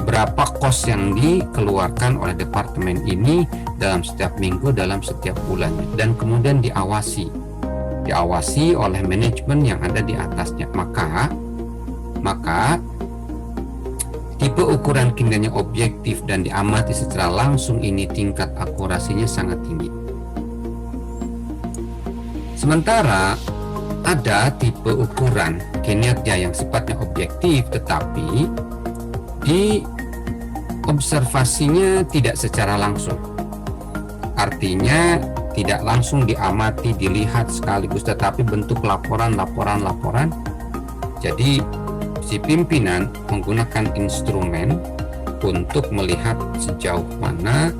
Berapa kos yang dikeluarkan oleh departemen ini dalam setiap minggu, dalam setiap bulannya, dan kemudian diawasi oleh manajemen yang ada di atasnya. Maka tipe ukuran kinerja objektif dan diamati secara langsung ini tingkat akurasinya sangat tinggi. Sementara ada tipe ukuran kinerja yang sifatnya objektif tetapi di observasinya tidak secara langsung. Artinya tidak langsung diamati, dilihat sekaligus, tetapi bentuk laporan. Jadi si pimpinan menggunakan instrumen untuk melihat sejauh mana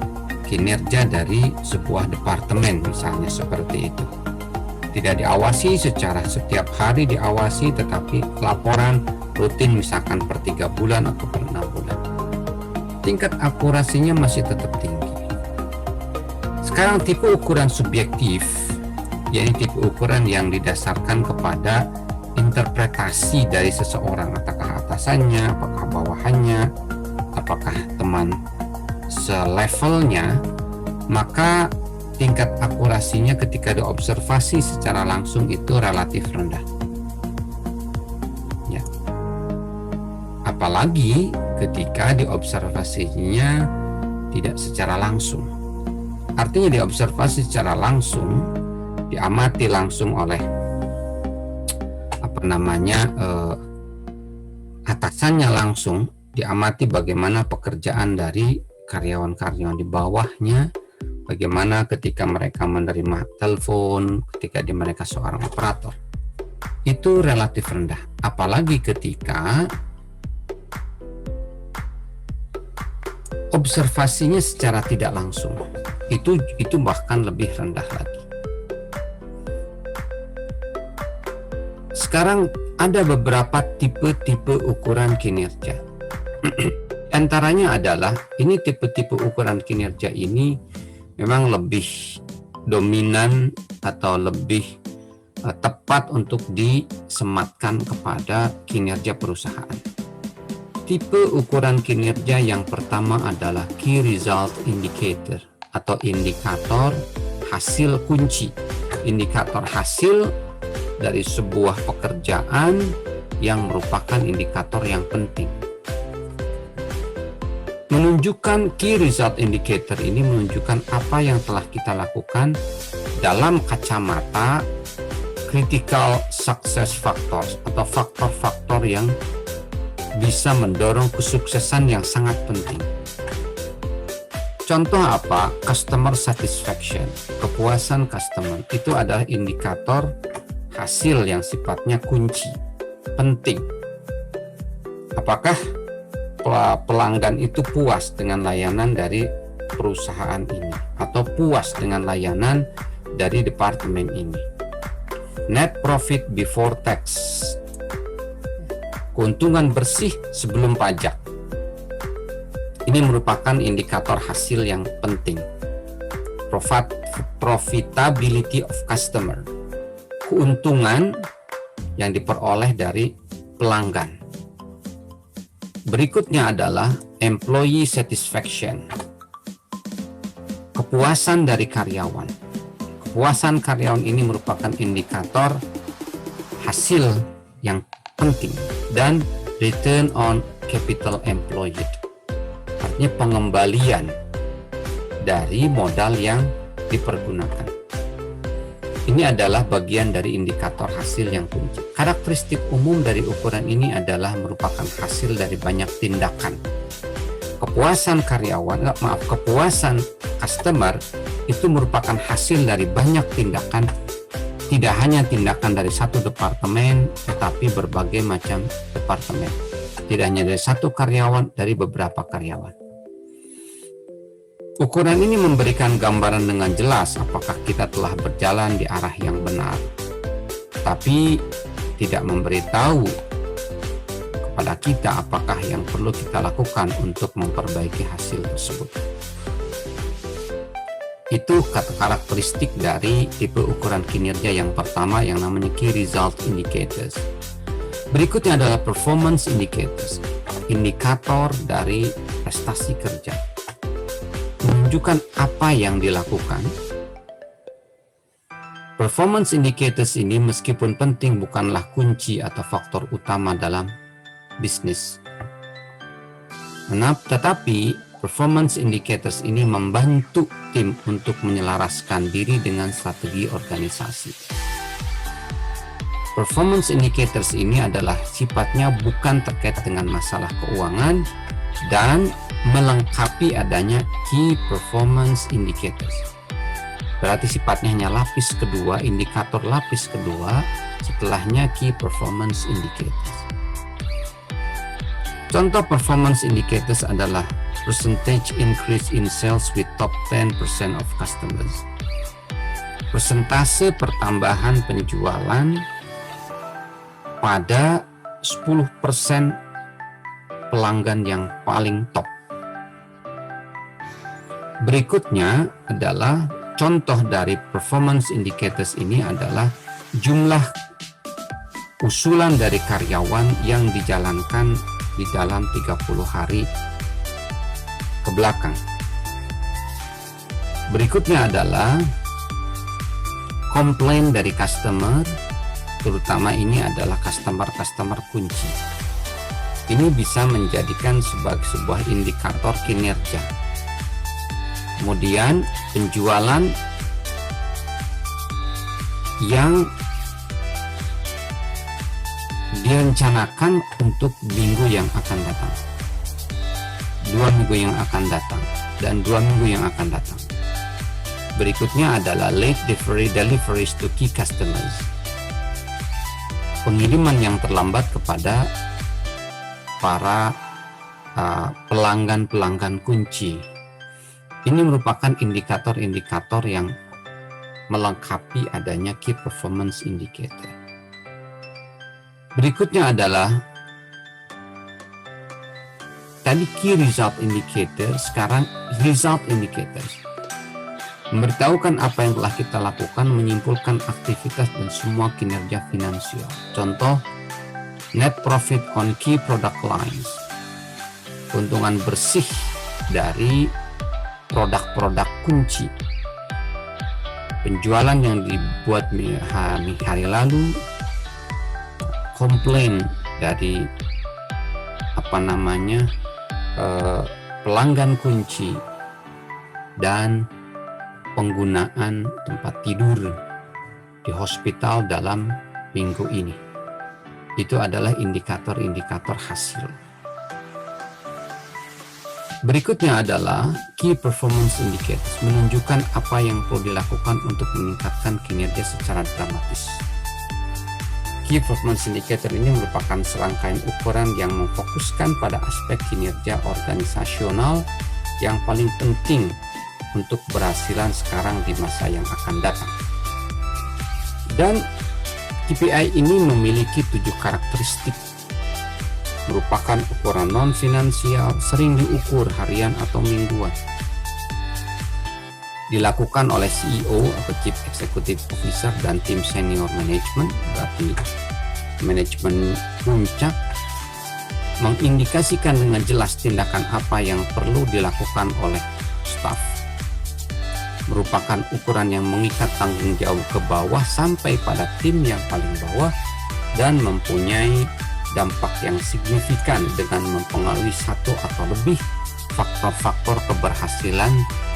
kinerja dari sebuah departemen, misalnya seperti itu. Tidak diawasi secara setiap hari diawasi, tetapi laporan rutin misalkan per 3 bulan atau per 6 bulan. Tingkat akurasinya masih tetap tinggi. Sekarang tipe ukuran subjektif, yaitu tipe ukuran yang didasarkan kepada interpretasi dari seseorang, apakah atasannya, apakah bawahannya, apakah teman selevelnya, maka tingkat akurasinya ketika diobservasi secara langsung itu relatif rendah. Ya. Apalagi ketika diobservasinya tidak secara langsung. Artinya diobservasi secara langsung, diamati langsung oleh atasannya langsung, diamati bagaimana pekerjaan dari karyawan-karyawan di bawahnya, bagaimana ketika mereka menerima telepon, ketika mereka seorang operator. Itu relatif rendah. Apalagi ketika observasinya secara tidak langsung. Itu bahkan lebih rendah lagi. Sekarang ada beberapa tipe-tipe ukuran kinerja. Antaranya adalah ini tipe-tipe ukuran kinerja ini memang lebih dominan atau lebih tepat untuk disematkan kepada kinerja perusahaan. Tipe ukuran kinerja yang pertama adalah Key Result Indicator atau indikator hasil kunci. Indikator hasil dari sebuah pekerjaan yang merupakan indikator yang penting. Menunjukkan Key Result Indicator ini menunjukkan apa yang telah kita lakukan dalam kacamata Critical Success Factors atau faktor-faktor yang bisa mendorong kesuksesan yang sangat penting. Contoh apa? Customer satisfaction, kepuasan customer. Itu adalah indikator hasil yang sifatnya kunci, penting. Apakah pelanggan itu puas dengan layanan dari perusahaan ini atau puas dengan layanan dari departemen ini? Net profit before tax, keuntungan bersih sebelum pajak. Ini merupakan indikator hasil yang penting. Profitability of customer, keuntungan yang diperoleh dari pelanggan. Berikutnya adalah employee satisfaction, kepuasan dari karyawan. Kepuasan karyawan ini merupakan indikator hasil yang penting. Dan return on capital employed, artinya pengembalian dari modal yang dipergunakan. Ini adalah bagian dari indikator hasil yang kunci. Karakteristik umum dari ukuran ini adalah merupakan hasil dari banyak tindakan. Kepuasan kepuasan customer itu merupakan hasil dari banyak tindakan. Tidak hanya tindakan dari satu departemen, tetapi berbagai macam departemen. Tidak hanya dari satu karyawan, dari beberapa karyawan. Ukuran ini memberikan gambaran dengan jelas apakah kita telah berjalan di arah yang benar, tapi tidak memberitahu kepada kita apakah yang perlu kita lakukan untuk memperbaiki hasil tersebut. Itu karakteristik dari tipe ukuran kinerja yang pertama yang namanya Key Result Indicators. Berikutnya adalah Performance Indicators, indikator dari prestasi kerja. Menunjukkan apa yang dilakukan. Performance Indicators ini meskipun penting bukanlah kunci atau faktor utama dalam bisnis. Tetapi Performance Indicators ini membantu tim untuk menyelaraskan diri dengan strategi organisasi. Performance Indicators ini adalah sifatnya bukan terkait dengan masalah keuangan dan melengkapi adanya Key Performance Indicators. Berarti sifatnya hanya lapis kedua, indikator lapis kedua, setelahnya Key Performance Indicators. Contoh Performance Indicators adalah percentage increase in sales with top 10% of customers. Persentase pertambahan penjualan pada 10% pelanggan yang paling top. Berikutnya adalah contoh dari performance indicators ini adalah jumlah usulan dari karyawan yang dijalankan di dalam 30 hari ke belakang. Berikutnya adalah komplain dari customer, terutama ini adalah customer kunci. Ini bisa menjadikan sebagai sebuah indikator kinerja. Kemudian penjualan yang direncanakan untuk minggu yang akan datang, 2 minggu yang akan datang, dan 2 minggu yang akan datang. Berikutnya adalah late deliveries to key customers, pengiriman yang terlambat kepada para pelanggan kunci. Ini merupakan indikator-indikator yang melengkapi adanya Key Performance Indicator. Berikutnya adalah tadi Key Result Indicator, sekarang Result Indicators. Memberitahukan apa yang telah kita lakukan, menyimpulkan aktivitas dan semua kinerja finansial. Contoh, net profit on key product lines, keuntungan bersih dari produk-produk kunci. Penjualan yang dibuat hari lalu, komplain dari pelanggan kunci, dan penggunaan tempat tidur di hospital dalam minggu ini. Itu adalah indikator-indikator hasil. Berikutnya adalah Key Performance Indicators, menunjukkan apa yang perlu dilakukan untuk meningkatkan kinerja secara dramatis. Key Performance Indicator ini merupakan serangkaian ukuran yang memfokuskan pada aspek kinerja organisasional yang paling penting untuk keberhasilan sekarang di masa yang akan datang. Dan KPI ini memiliki 7 karakteristik. Merupakan ukuran non-finansial, sering diukur harian atau mingguan. Dilakukan oleh CEO atau Chief Executive Officer dan tim senior management, berarti manajemen puncak, mengindikasikan dengan jelas tindakan apa yang perlu dilakukan oleh staf. Merupakan ukuran yang mengikat tanggung jawab ke bawah sampai pada tim yang paling bawah dan mempunyai dampak yang signifikan dengan mempengaruhi satu atau lebih faktor-faktor keberhasilan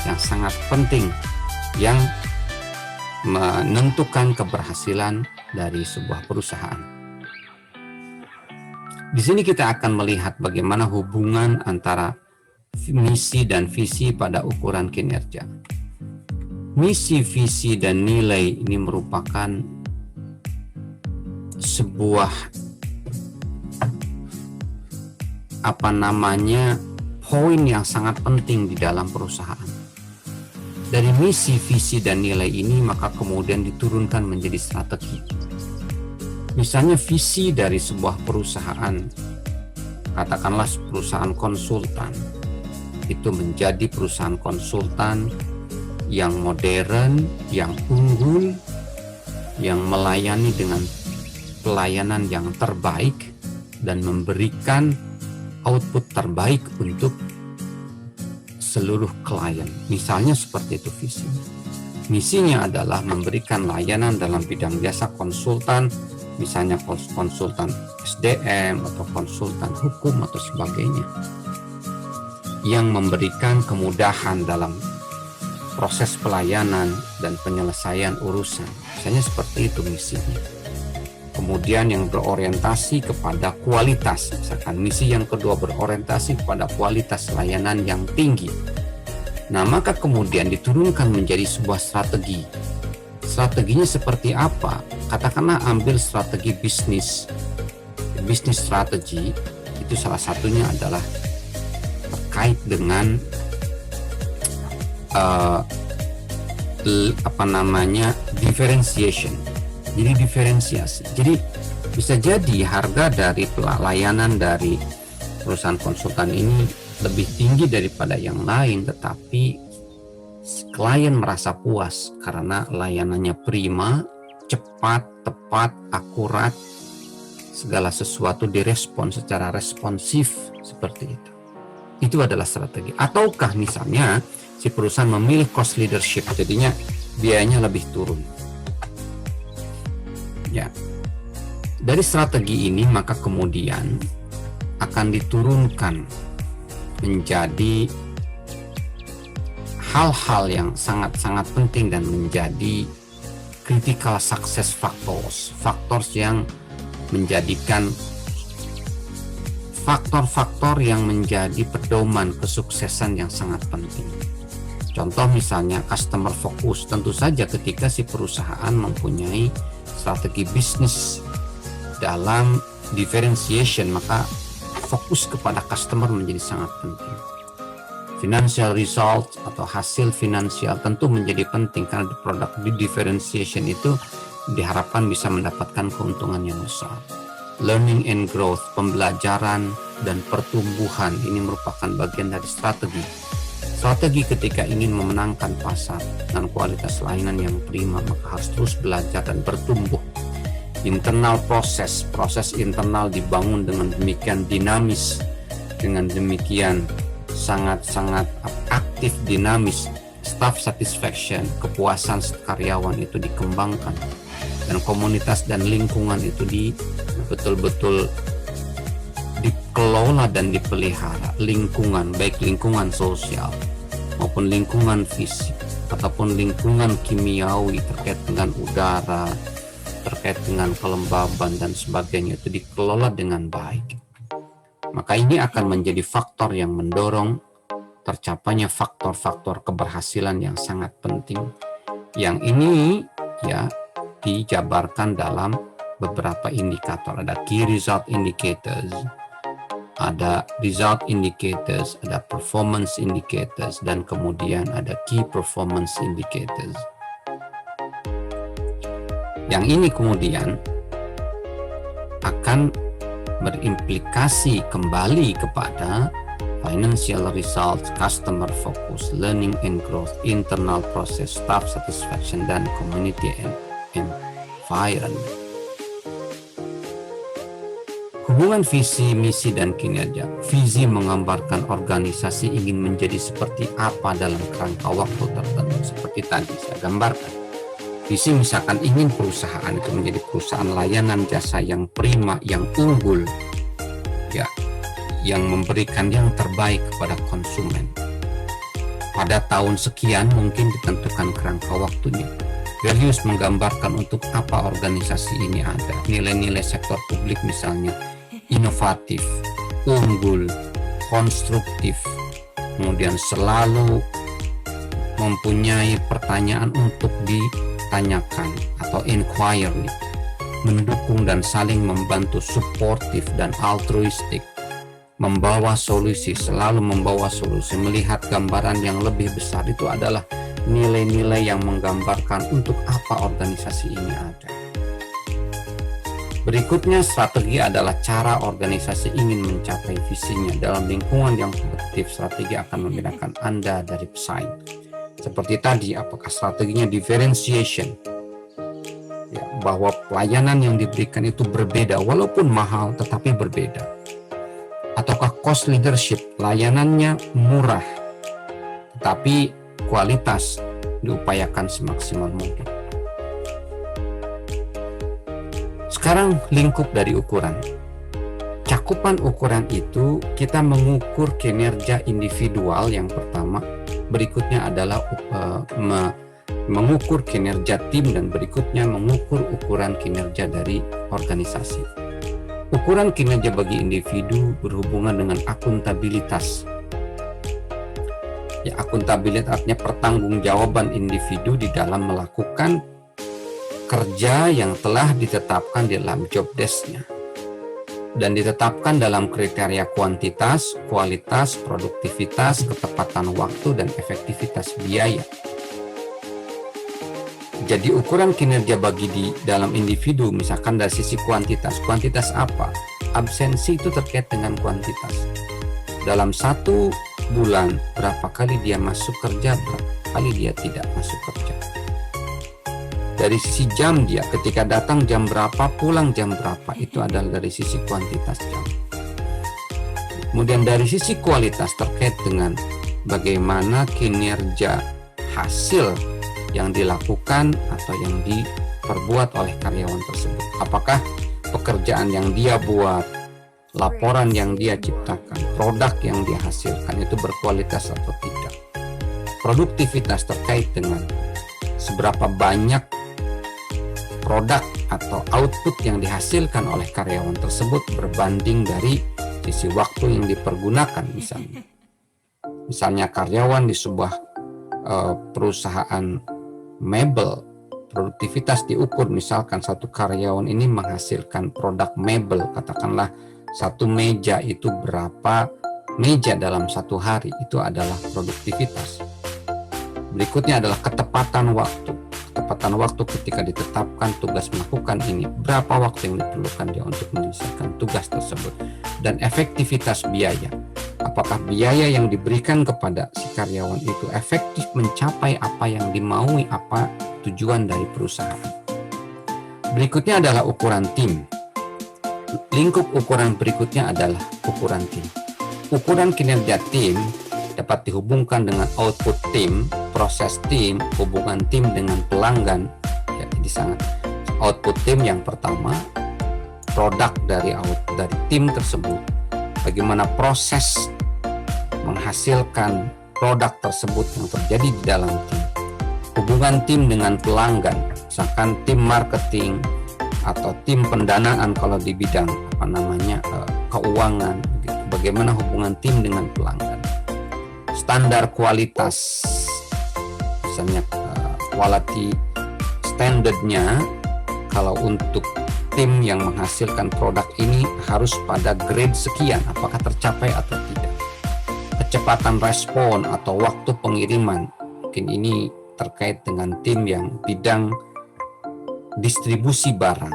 yang sangat penting yang menentukan keberhasilan dari sebuah perusahaan. Di sini kita akan melihat bagaimana hubungan antara misi dan visi pada ukuran kinerja. Misi, visi, dan nilai ini merupakan sebuah poin yang sangat penting di dalam perusahaan. Dari misi, visi, dan nilai ini maka kemudian diturunkan menjadi strategi. Misalnya visi dari sebuah perusahaan, katakanlah perusahaan konsultan, itu menjadi perusahaan konsultan yang modern, yang unggul, yang melayani dengan pelayanan yang terbaik dan memberikan output terbaik untuk seluruh klien. Misalnya seperti itu visinya. Misinya adalah memberikan layanan dalam bidang jasa konsultan, misalnya konsultan SDM atau konsultan hukum atau sebagainya, yang memberikan kemudahan dalam proses pelayanan dan penyelesaian urusan. Misalnya seperti itu misinya. Kemudian yang berorientasi kepada kualitas, misalkan misi yang kedua berorientasi kepada kualitas layanan yang tinggi. Nah, maka kemudian diturunkan menjadi sebuah strategi. Strateginya seperti apa? Katakanlah ambil strategi bisnis. Bisnis strategi itu salah satunya adalah terkait dengan differentiation. Jadi diferensiasi. Jadi bisa jadi harga dari layanan dari perusahaan konsultan ini lebih tinggi daripada yang lain, tetapi klien merasa puas karena layanannya prima, cepat, tepat, akurat, segala sesuatu direspon secara responsif seperti itu. Itu adalah strategi. Ataukah misalnya si perusahaan memilih cost leadership, jadinya biayanya lebih turun. Ya, dari strategi ini maka kemudian akan diturunkan menjadi hal-hal yang sangat-sangat penting dan menjadi critical success factors, factors yang menjadikan faktor-faktor yang menjadi pedoman kesuksesan yang sangat penting. Contoh misalnya customer focus, tentu saja ketika si perusahaan mempunyai strategi bisnis dalam differentiation, maka fokus kepada customer menjadi sangat penting. Financial result atau hasil finansial tentu menjadi penting karena di produk di differentiation itu diharapkan bisa mendapatkan keuntungan yang besar. Learning and growth, pembelajaran dan pertumbuhan ini merupakan bagian dari strategi. Strategi ketika ingin memenangkan pasar dan kualitas layanan yang prima, maka harus terus belajar dan bertumbuh. Internal proses internal dibangun dengan demikian dinamis Dengan demikian sangat-sangat aktif, dinamis, staff satisfaction, kepuasan karyawan itu dikembangkan, dan komunitas dan lingkungan itu betul-betul dikelola dan dipelihara. Lingkungan, baik lingkungan sosial maupun lingkungan fisik ataupun lingkungan kimiawi terkait dengan udara, terkait dengan kelembaban dan sebagainya, itu dikelola dengan baik. Maka ini akan menjadi faktor yang mendorong tercapainya faktor-faktor keberhasilan yang sangat penting. Yang ini ya dijabarkan dalam beberapa indikator. Ada key result indicators, ada result indicators, ada performance indicators, dan kemudian ada key performance indicators. Yang ini kemudian akan berimplikasi kembali kepada financial results, customer focus, learning and growth, internal process, staff satisfaction, dan community environment. Hubungan visi, misi, dan kinerja. Visi menggambarkan organisasi ingin menjadi seperti apa dalam kerangka waktu tertentu. Seperti tadi saya gambarkan. Visi misalkan ingin perusahaan itu menjadi perusahaan layanan jasa yang prima, yang unggul, ya, yang memberikan yang terbaik kepada konsumen. Pada tahun sekian mungkin ditentukan kerangka waktunya. Values menggambarkan untuk apa organisasi ini ada. Nilai-nilai sektor publik misalnya, inovatif, unggul, konstruktif, kemudian selalu mempunyai pertanyaan untuk ditanyakan atau inquiry, mendukung dan saling membantu, suportif dan altruistik, membawa solusi, selalu membawa solusi, melihat gambaran yang lebih besar. Itu adalah nilai-nilai yang menggambarkan untuk apa organisasi ini ada. Berikutnya, strategi adalah cara organisasi ingin mencapai visinya. Dalam lingkungan yang kompetitif, strategi akan membedakan Anda dari pesaing. Seperti tadi, apakah strateginya differentiation, ya, bahwa pelayanan yang diberikan itu berbeda, walaupun mahal tetapi berbeda. Ataukah cost leadership, layanannya murah tetapi kualitas diupayakan semaksimal mungkin. Sekarang lingkup dari ukuran. Cakupan ukuran itu kita mengukur kinerja individual yang pertama, berikutnya adalah mengukur kinerja tim, dan berikutnya mengukur ukuran kinerja dari organisasi. Ukuran kinerja bagi individu berhubungan dengan akuntabilitas. Ya, akuntabilitas artinya pertanggungjawaban individu di dalam melakukan kerja yang telah ditetapkan di dalam job desk-nya dan ditetapkan dalam kriteria kuantitas, kualitas, produktivitas, ketepatan waktu, dan efektivitas biaya. Jadi ukuran kinerja bagi di dalam individu misalkan dari sisi kuantitas. Kuantitas apa? Absensi itu terkait dengan kuantitas. Dalam satu bulan berapa kali dia masuk kerja, berapa kali dia tidak masuk kerja. Dari sisi jam dia, ketika datang jam berapa, pulang jam berapa, itu adalah dari sisi kuantitas jam. Kemudian dari sisi kualitas terkait dengan bagaimana kinerja hasil yang dilakukan atau yang diperbuat oleh karyawan tersebut. Apakah pekerjaan yang dia buat, laporan yang dia ciptakan, produk yang dia hasilkan itu berkualitas atau tidak. Produktivitas terkait dengan seberapa banyak produk atau output yang dihasilkan oleh karyawan tersebut berbanding dari sisi waktu yang dipergunakan misalnya. Misalnya karyawan di sebuah perusahaan mebel, produktivitas diukur misalkan satu karyawan ini menghasilkan produk mebel, katakanlah satu meja itu berapa meja dalam satu hari, itu adalah produktivitas. Berikutnya adalah ketepatan waktu. Ketepatan waktu ketika ditetapkan tugas melakukan ini, berapa waktu yang diperlukan dia untuk menyelesaikan tugas tersebut. Dan efektivitas biaya. Apakah biaya yang diberikan kepada si karyawan itu efektif mencapai apa yang dimaui, apa tujuan dari perusahaan. Berikutnya adalah ukuran tim. Lingkup ukuran berikutnya adalah ukuran tim. ukuran kinerja tim dapat dihubungkan dengan output tim, proses tim, hubungan tim dengan pelanggan. Ya, ini sangat output tim yang pertama, produk dari tim tersebut, bagaimana proses menghasilkan produk tersebut yang terjadi di dalam tim, hubungan tim dengan pelanggan, misalkan tim marketing atau tim pendanaan kalau di bidang keuangan, bagaimana hubungan tim dengan pelanggan, standar kualitas, misalnya quality standardnya kalau untuk tim yang menghasilkan produk ini harus pada grade sekian, apakah tercapai atau tidak. Kecepatan respon atau waktu pengiriman, mungkin ini terkait dengan tim yang bidang distribusi barang.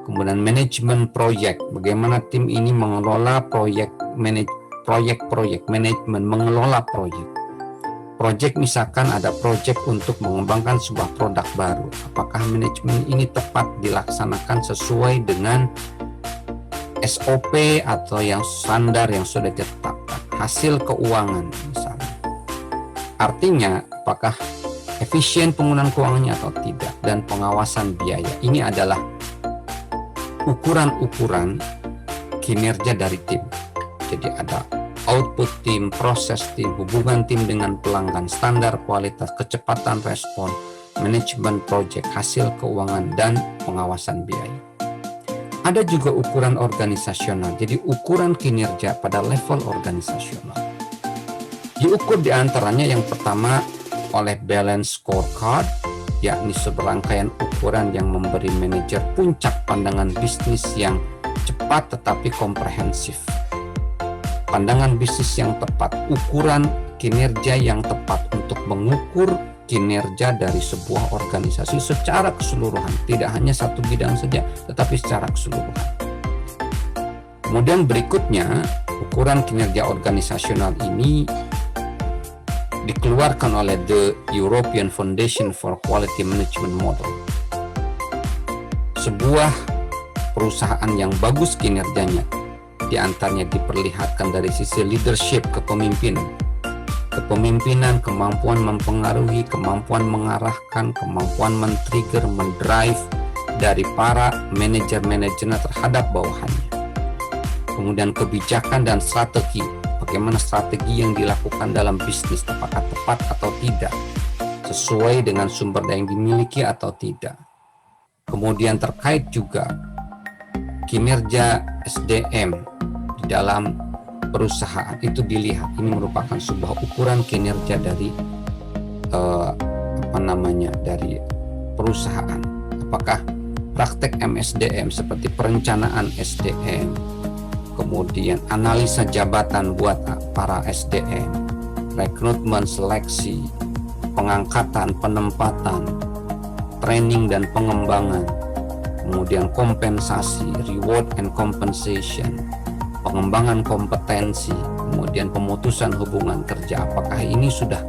Kemudian manajemen proyek, bagaimana tim ini mengelola proyek, manajemen mengelola proyek. Proyek misalkan ada proyek untuk mengembangkan sebuah produk baru, apakah manajemen ini tepat dilaksanakan sesuai dengan SOP atau yang standar yang sudah ditetapkan. Hasil keuangan misalnya, artinya apakah efisien penggunaan keuangannya atau tidak, dan pengawasan biaya. Ini adalah ukuran-ukuran kinerja dari tim. Jadi ada output tim, proses tim, hubungan tim dengan pelanggan, standar kualitas, kecepatan respon, manajemen proyek, hasil keuangan, dan pengawasan biaya. Ada juga ukuran organisasional, jadi ukuran kinerja pada level organisasional. Diukur diantaranya yang pertama oleh balance scorecard, yakni serangkaian ukuran yang memberi manajer puncak pandangan bisnis yang cepat tetapi komprehensif. Pandangan bisnis yang tepat, ukuran kinerja yang tepat untuk mengukur kinerja dari sebuah organisasi secara keseluruhan, tidak hanya satu bidang saja, tetapi secara keseluruhan. Kemudian berikutnya, ukuran kinerja organisasional ini dikeluarkan oleh The European Foundation for Quality Management Model. Sebuah perusahaan yang bagus kinerjanya, diantaranya diperlihatkan dari sisi leadership, kepemimpinan, kemampuan mempengaruhi, kemampuan mengarahkan, kemampuan men-trigger, mendrive dari para manajer-manajernya terhadap bawahannya. Kemudian kebijakan dan strategi, bagaimana strategi yang dilakukan dalam bisnis, apakah tepat atau tidak, sesuai dengan sumber daya yang dimiliki atau tidak. Kemudian terkait juga kinerja SDM di dalam perusahaan itu dilihat, ini merupakan sebuah ukuran kinerja dari dari perusahaan. Apakah praktek MSDM seperti perencanaan SDM, kemudian analisa jabatan buat para SDM, rekrutmen, seleksi, pengangkatan, penempatan, training dan pengembangan, kemudian kompensasi, reward and compensation, pengembangan kompetensi, kemudian pemutusan hubungan kerja. Apakah ini sudah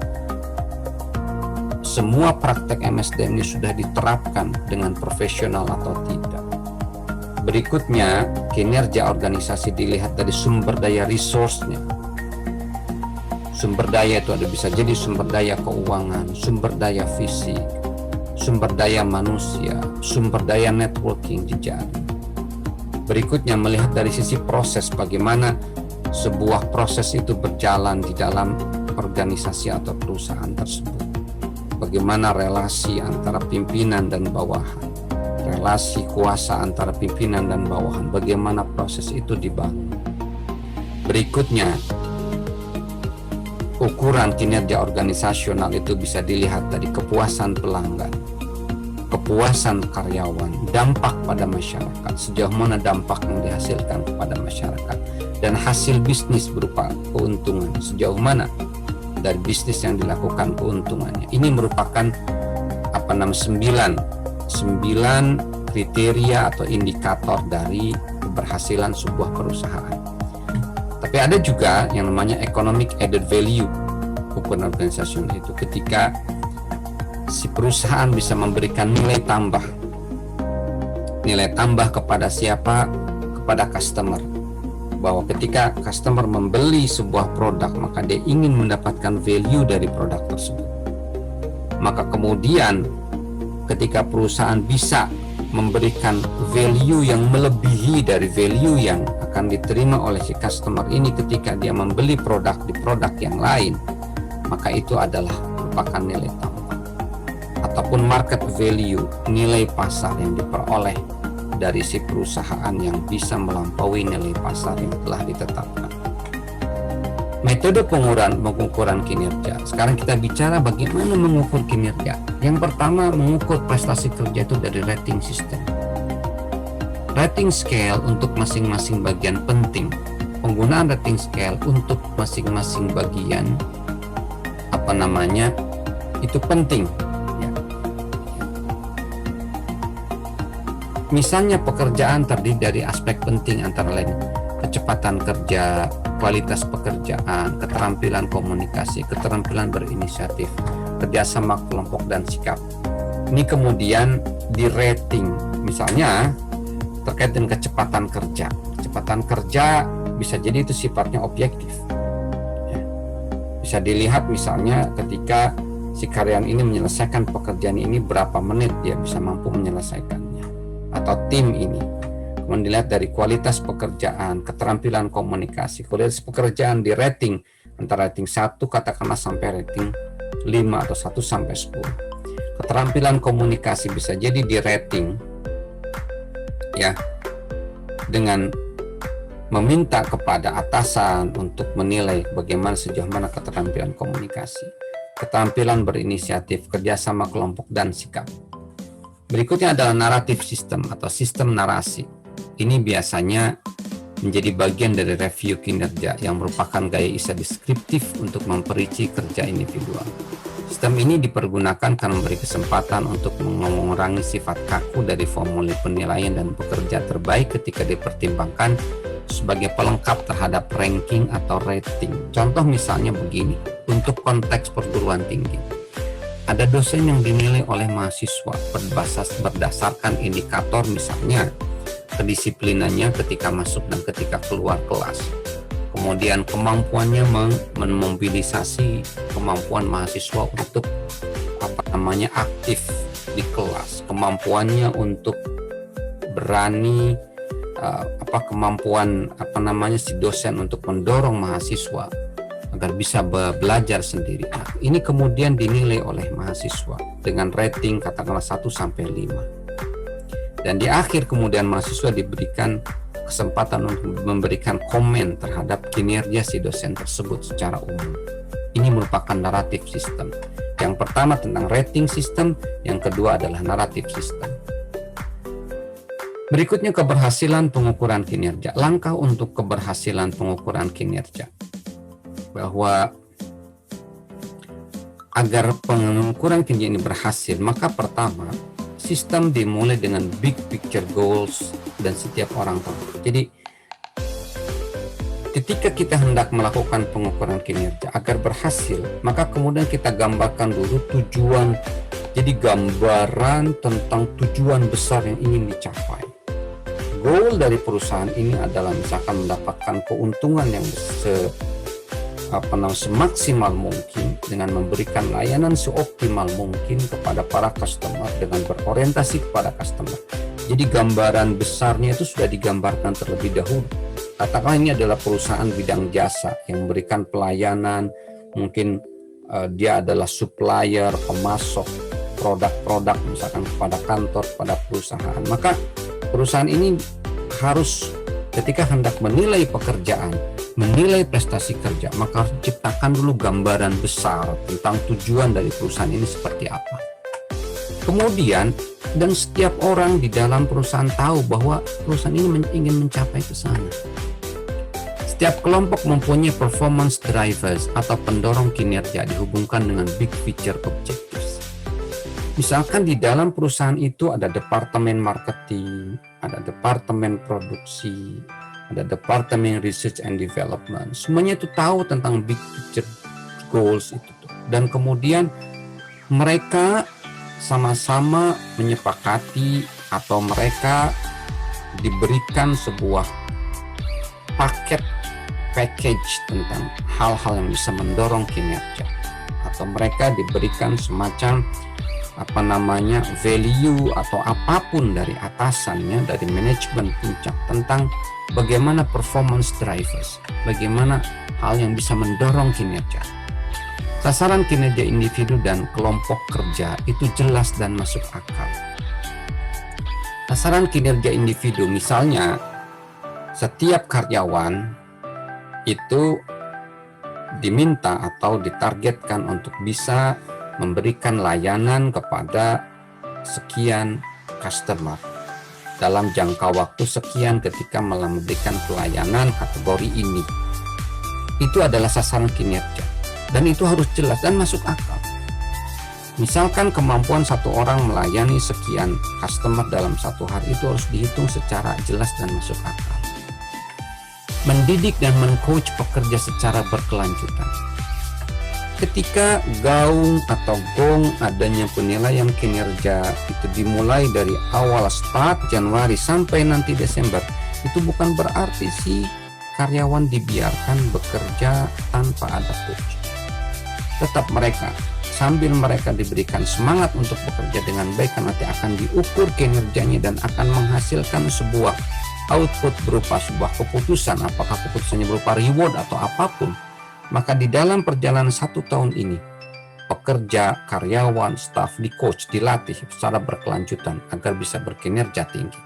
semua praktek MSDM ini sudah diterapkan dengan profesional atau tidak? Berikutnya, kinerja organisasi dilihat dari sumber daya resource-nya. Sumber daya itu ada bisa jadi sumber daya keuangan, sumber daya fisik, sumber daya manusia, sumber daya networking jejaring. Berikutnya, melihat dari sisi proses, bagaimana sebuah proses itu berjalan di dalam organisasi atau perusahaan tersebut. Bagaimana relasi antara pimpinan dan bawahan, relasi kuasa antara pimpinan dan bawahan, bagaimana proses itu dibangun. Berikutnya, ukuran kinerja organisasional itu bisa dilihat dari kepuasan pelanggan, kepuasan karyawan, dampak pada masyarakat, sejauh mana dampak yang dihasilkan kepada masyarakat, dan hasil bisnis berupa keuntungan, sejauh mana dari bisnis yang dilakukan keuntungannya. Ini merupakan 9 kriteria atau indikator dari keberhasilan sebuah perusahaan. Tapi ada juga yang namanya economic added value ukuran organisasional itu, ketika si perusahaan bisa memberikan nilai tambah kepada siapa? Kepada customer, bahwa ketika customer membeli sebuah produk, maka dia ingin mendapatkan value dari produk tersebut. Maka kemudian ketika perusahaan bisa memberikan value yang melebihi dari value yang akan diterima oleh si customer ini ketika dia membeli produk di produk yang lain, maka itu adalah merupakan nilai tambah ataupun market value, nilai pasar yang diperoleh dari si perusahaan yang bisa melampaui nilai pasar yang telah ditetapkan. Metode pengukuran kinerja. Sekarang kita bicara bagaimana mengukur kinerja. Yang pertama, mengukur prestasi kerja itu dari rating system. Rating scale untuk masing-masing bagian penting. Penggunaan rating scale untuk masing-masing bagian itu penting. Ya. Misalnya pekerjaan terdiri dari aspek penting antara lain kecepatan kerja, kualitas pekerjaan, keterampilan komunikasi, keterampilan berinisiatif, kerjasama kelompok dan sikap. Ini kemudian di rating, misalnya terkait dengan kecepatan kerja. Kecepatan kerja bisa jadi itu sifatnya objektif. Ya. Bisa dilihat misalnya ketika si karyawan ini menyelesaikan pekerjaan ini berapa menit dia bisa mampu menyelesaikannya, atau tim ini. Kemudian dilihat dari kualitas pekerjaan, keterampilan komunikasi. Kualitas pekerjaan di rating antara rating 1 katakanlah sampai rating 5 atau 1 sampai 10. Keterampilan komunikasi bisa jadi di rating ya dengan meminta kepada atasan untuk menilai bagaimana sejauh mana keterampilan komunikasi, keterampilan berinisiatif, kerjasama kelompok dan sikap. Berikutnya adalah naratif sistem atau sistem narasi. Ini biasanya menjadi bagian dari review kinerja yang merupakan gaya Isa deskriptif untuk memperinci kerja individual. Sistem ini dipergunakan karena memberi kesempatan untuk mengurangi sifat kaku dari formulir penilaian dan pekerja terbaik ketika dipertimbangkan sebagai pelengkap terhadap ranking atau rating. Contoh misalnya begini, untuk konteks perguruan tinggi. Ada dosen yang dinilai oleh mahasiswa berdasarkan indikator misalnya kedisiplinannya ketika masuk dan ketika keluar kelas. Kemudian kemampuannya memobilisasi kemampuan mahasiswa untuk aktif di kelas, kemampuannya untuk berani kemampuan si dosen untuk mendorong mahasiswa agar bisa belajar sendiri. Nah, ini kemudian dinilai oleh mahasiswa dengan rating katakanlah 1 sampai 5. Dan di akhir kemudian mahasiswa diberikan kesempatan untuk memberikan komen terhadap kinerja si dosen tersebut secara umum. Ini merupakan naratif sistem. Yang pertama tentang rating sistem, yang kedua adalah naratif sistem. Berikutnya keberhasilan pengukuran kinerja. Langkah untuk keberhasilan pengukuran kinerja. Bahwa agar pengukuran kinerja ini berhasil, maka pertama sistem dimulai dengan big picture goals dan setiap orang tahu. Jadi ketika kita hendak melakukan pengukuran kinerja agar berhasil, maka kemudian kita gambarkan dulu tujuan. Jadi gambaran tentang tujuan besar yang ingin dicapai. Goal dari perusahaan ini adalah misalkan mendapatkan keuntungan yang semaksimal mungkin dengan memberikan layanan seoptimal mungkin kepada para customer dengan berorientasi kepada customer. Jadi gambaran besarnya itu sudah digambarkan terlebih dahulu. Katakanlah ini adalah perusahaan bidang jasa yang memberikan pelayanan, mungkin dia adalah supplier, pemasok produk-produk misalkan kepada kantor, kepada perusahaan. Maka perusahaan ini harus ketika hendak menilai pekerjaan, menilai prestasi kerja, maka harus diciptakan dulu gambaran besar tentang tujuan dari perusahaan ini seperti apa. Kemudian, dan setiap orang di dalam perusahaan tahu bahwa perusahaan ini ingin mencapai ke sana. Setiap kelompok mempunyai performance drivers atau pendorong kinerja dihubungkan dengan big picture objectives. Misalkan di dalam perusahaan itu ada departemen marketing, ada departemen produksi, ada departemen research and development. Semuanya itu tahu tentang big picture goals itu. Dan kemudian mereka sama-sama menyepakati atau mereka diberikan sebuah package tentang hal-hal yang bisa mendorong kinerja, atau mereka diberikan semacam value atau apapun dari atasannya, dari manajemen puncak, tentang bagaimana performance drivers, bagaimana hal yang bisa mendorong kinerja. Sasaran kinerja individu dan kelompok kerja itu jelas dan masuk akal. Sasaran kinerja individu, misalnya setiap karyawan itu diminta atau ditargetkan untuk bisa memberikan layanan kepada sekian customer dalam jangka waktu sekian ketika memberikan pelayanan kategori ini. Itu adalah sasaran kinerja, dan itu harus jelas dan masuk akal. Misalkan kemampuan satu orang melayani sekian customer dalam satu hari itu harus dihitung secara jelas dan masuk akal. Mendidik dan men-coach pekerja secara berkelanjutan. Ketika gaung atau gong adanya penilaian kinerja itu dimulai dari awal start Januari sampai nanti Desember, itu bukan berarti si karyawan dibiarkan bekerja tanpa ada coach. Tetap sambil mereka diberikan semangat untuk bekerja dengan baik, nanti akan diukur kinerjanya dan akan menghasilkan sebuah output berupa sebuah keputusan, apakah keputusannya berupa reward atau apapun. Maka di dalam perjalanan 1 tahun ini, pekerja, karyawan, staf di coach, dilatih secara berkelanjutan agar bisa berkinerja tinggi.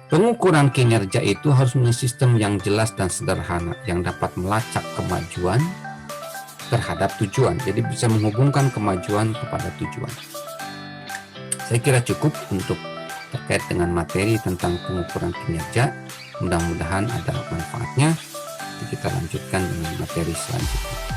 Pengukuran kinerja itu harus punya sistem yang jelas dan sederhana yang dapat melacak kemajuan terhadap tujuan. Jadi bisa menghubungkan kemajuan kepada tujuan. Saya kira cukup untuk terkait dengan materi tentang pengukuran kinerja. Mudah-mudahan ada manfaatnya. Kita lanjutkan dengan materi selanjutnya.